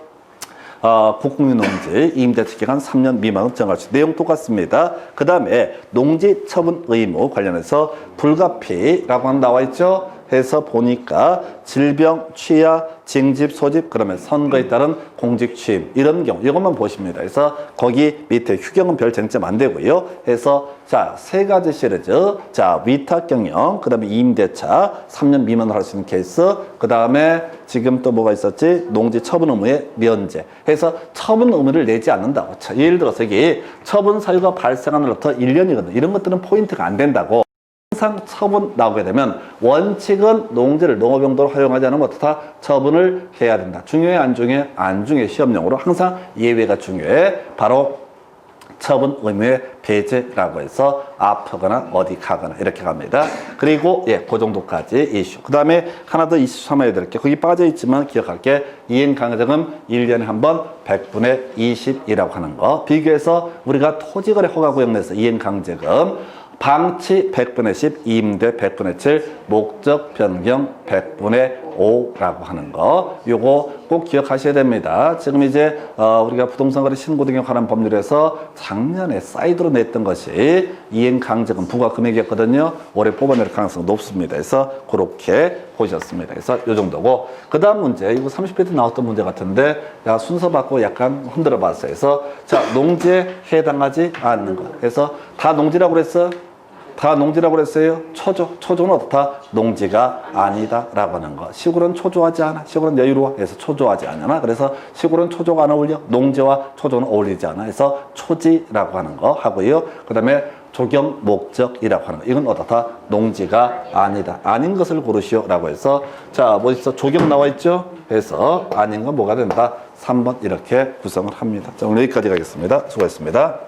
A: 국공유농지 임대차 기간 3년 미만으로 정할 수 있는 내용 똑같습니다. 그 다음에 농지 처분 의무 관련해서 불가피라고 나와 있죠. 해서 보니까 질병, 취약, 징집, 소집, 그러면 선거에 따른 공직 취임 이런 경우 이것만 보십니다. 그래서 거기 밑에 휴경은 별 쟁점 안 되고요. 해서 자, 세 가지 시리즈. 자, 위탁 경영, 그 다음에 임대차 3년 미만으로 할 수 있는 케이스, 그 다음에 지금 또 뭐가 있었지? 농지 처분 의무의 면제. 해서 처분 의무를 내지 않는다고. 자, 예를 들어서 여기 처분 사유가 발생하는 날부터 1년이거든. 이런 것들은 포인트가 안 된다고. 항상 처분 나오게 되면 원칙은 농지를 농업용도로 활용하지 않으면 어떻다? 처분을 해야 된다. 중요해 안 중요해? 안 중요해. 시험용으로 항상 예외가 중요해. 바로 처분 의무의 배제라고 해서 아프거나 어디 가거나 이렇게 갑니다. 그리고 그 정도까지 이슈. 그 다음에 하나 더 이슈 삼아야 될 게 거기 빠져있지만 기억할게. 이행 강제금 1년에 한 번 100분의 20이라고 하는 거. 비교해서 우리가 토지거래 허가구역 내에서 이행 강제금 방치 100분의 10, 임대 100분의 7, 목적 변경 100분의 오라고 하는 거. 요거 꼭 기억하셔야 됩니다. 지금 이제 우리가 부동산 거래 신고 등에 관한 법률에서 작년에 사이드로 냈던 것이 이행 강제금 부과 금액이었거든요. 올해 뽑아낼 가능성이 높습니다. 그래서 그렇게 보셨습니다. 그래서 요 정도고, 그 다음 문제, 이거 30회 때 나왔던 문제 같은데, 야, 순서 받고 약간 흔들어 봤어요. 그래서 자, 농지에 해당하지 않는 거. 그래서 다 농지라고 그랬어? 다 농지라고 그랬어요? 초조는 어떻다? 농지가 아니다라고 하는 거. 시골은 초조하지 않아. 시골은 여유로워. 그래서 초조하지 않아. 그래서 시골은 초조가 안 어울려. 농지와 초조는 어울리지 않아. 그래서 초지라고 하는 거 하고요. 그 다음에 조경 목적이라고 하는 거. 이건 어떻다? 농지가 아니다. 아닌 것을 고르시오라고 해서, 자, 뭐 있어? 조경 나와 있죠? 그래서 아닌 건 뭐가 된다? 3번 이렇게 구성을 합니다. 자, 오늘 여기까지 가겠습니다. 수고했습니다.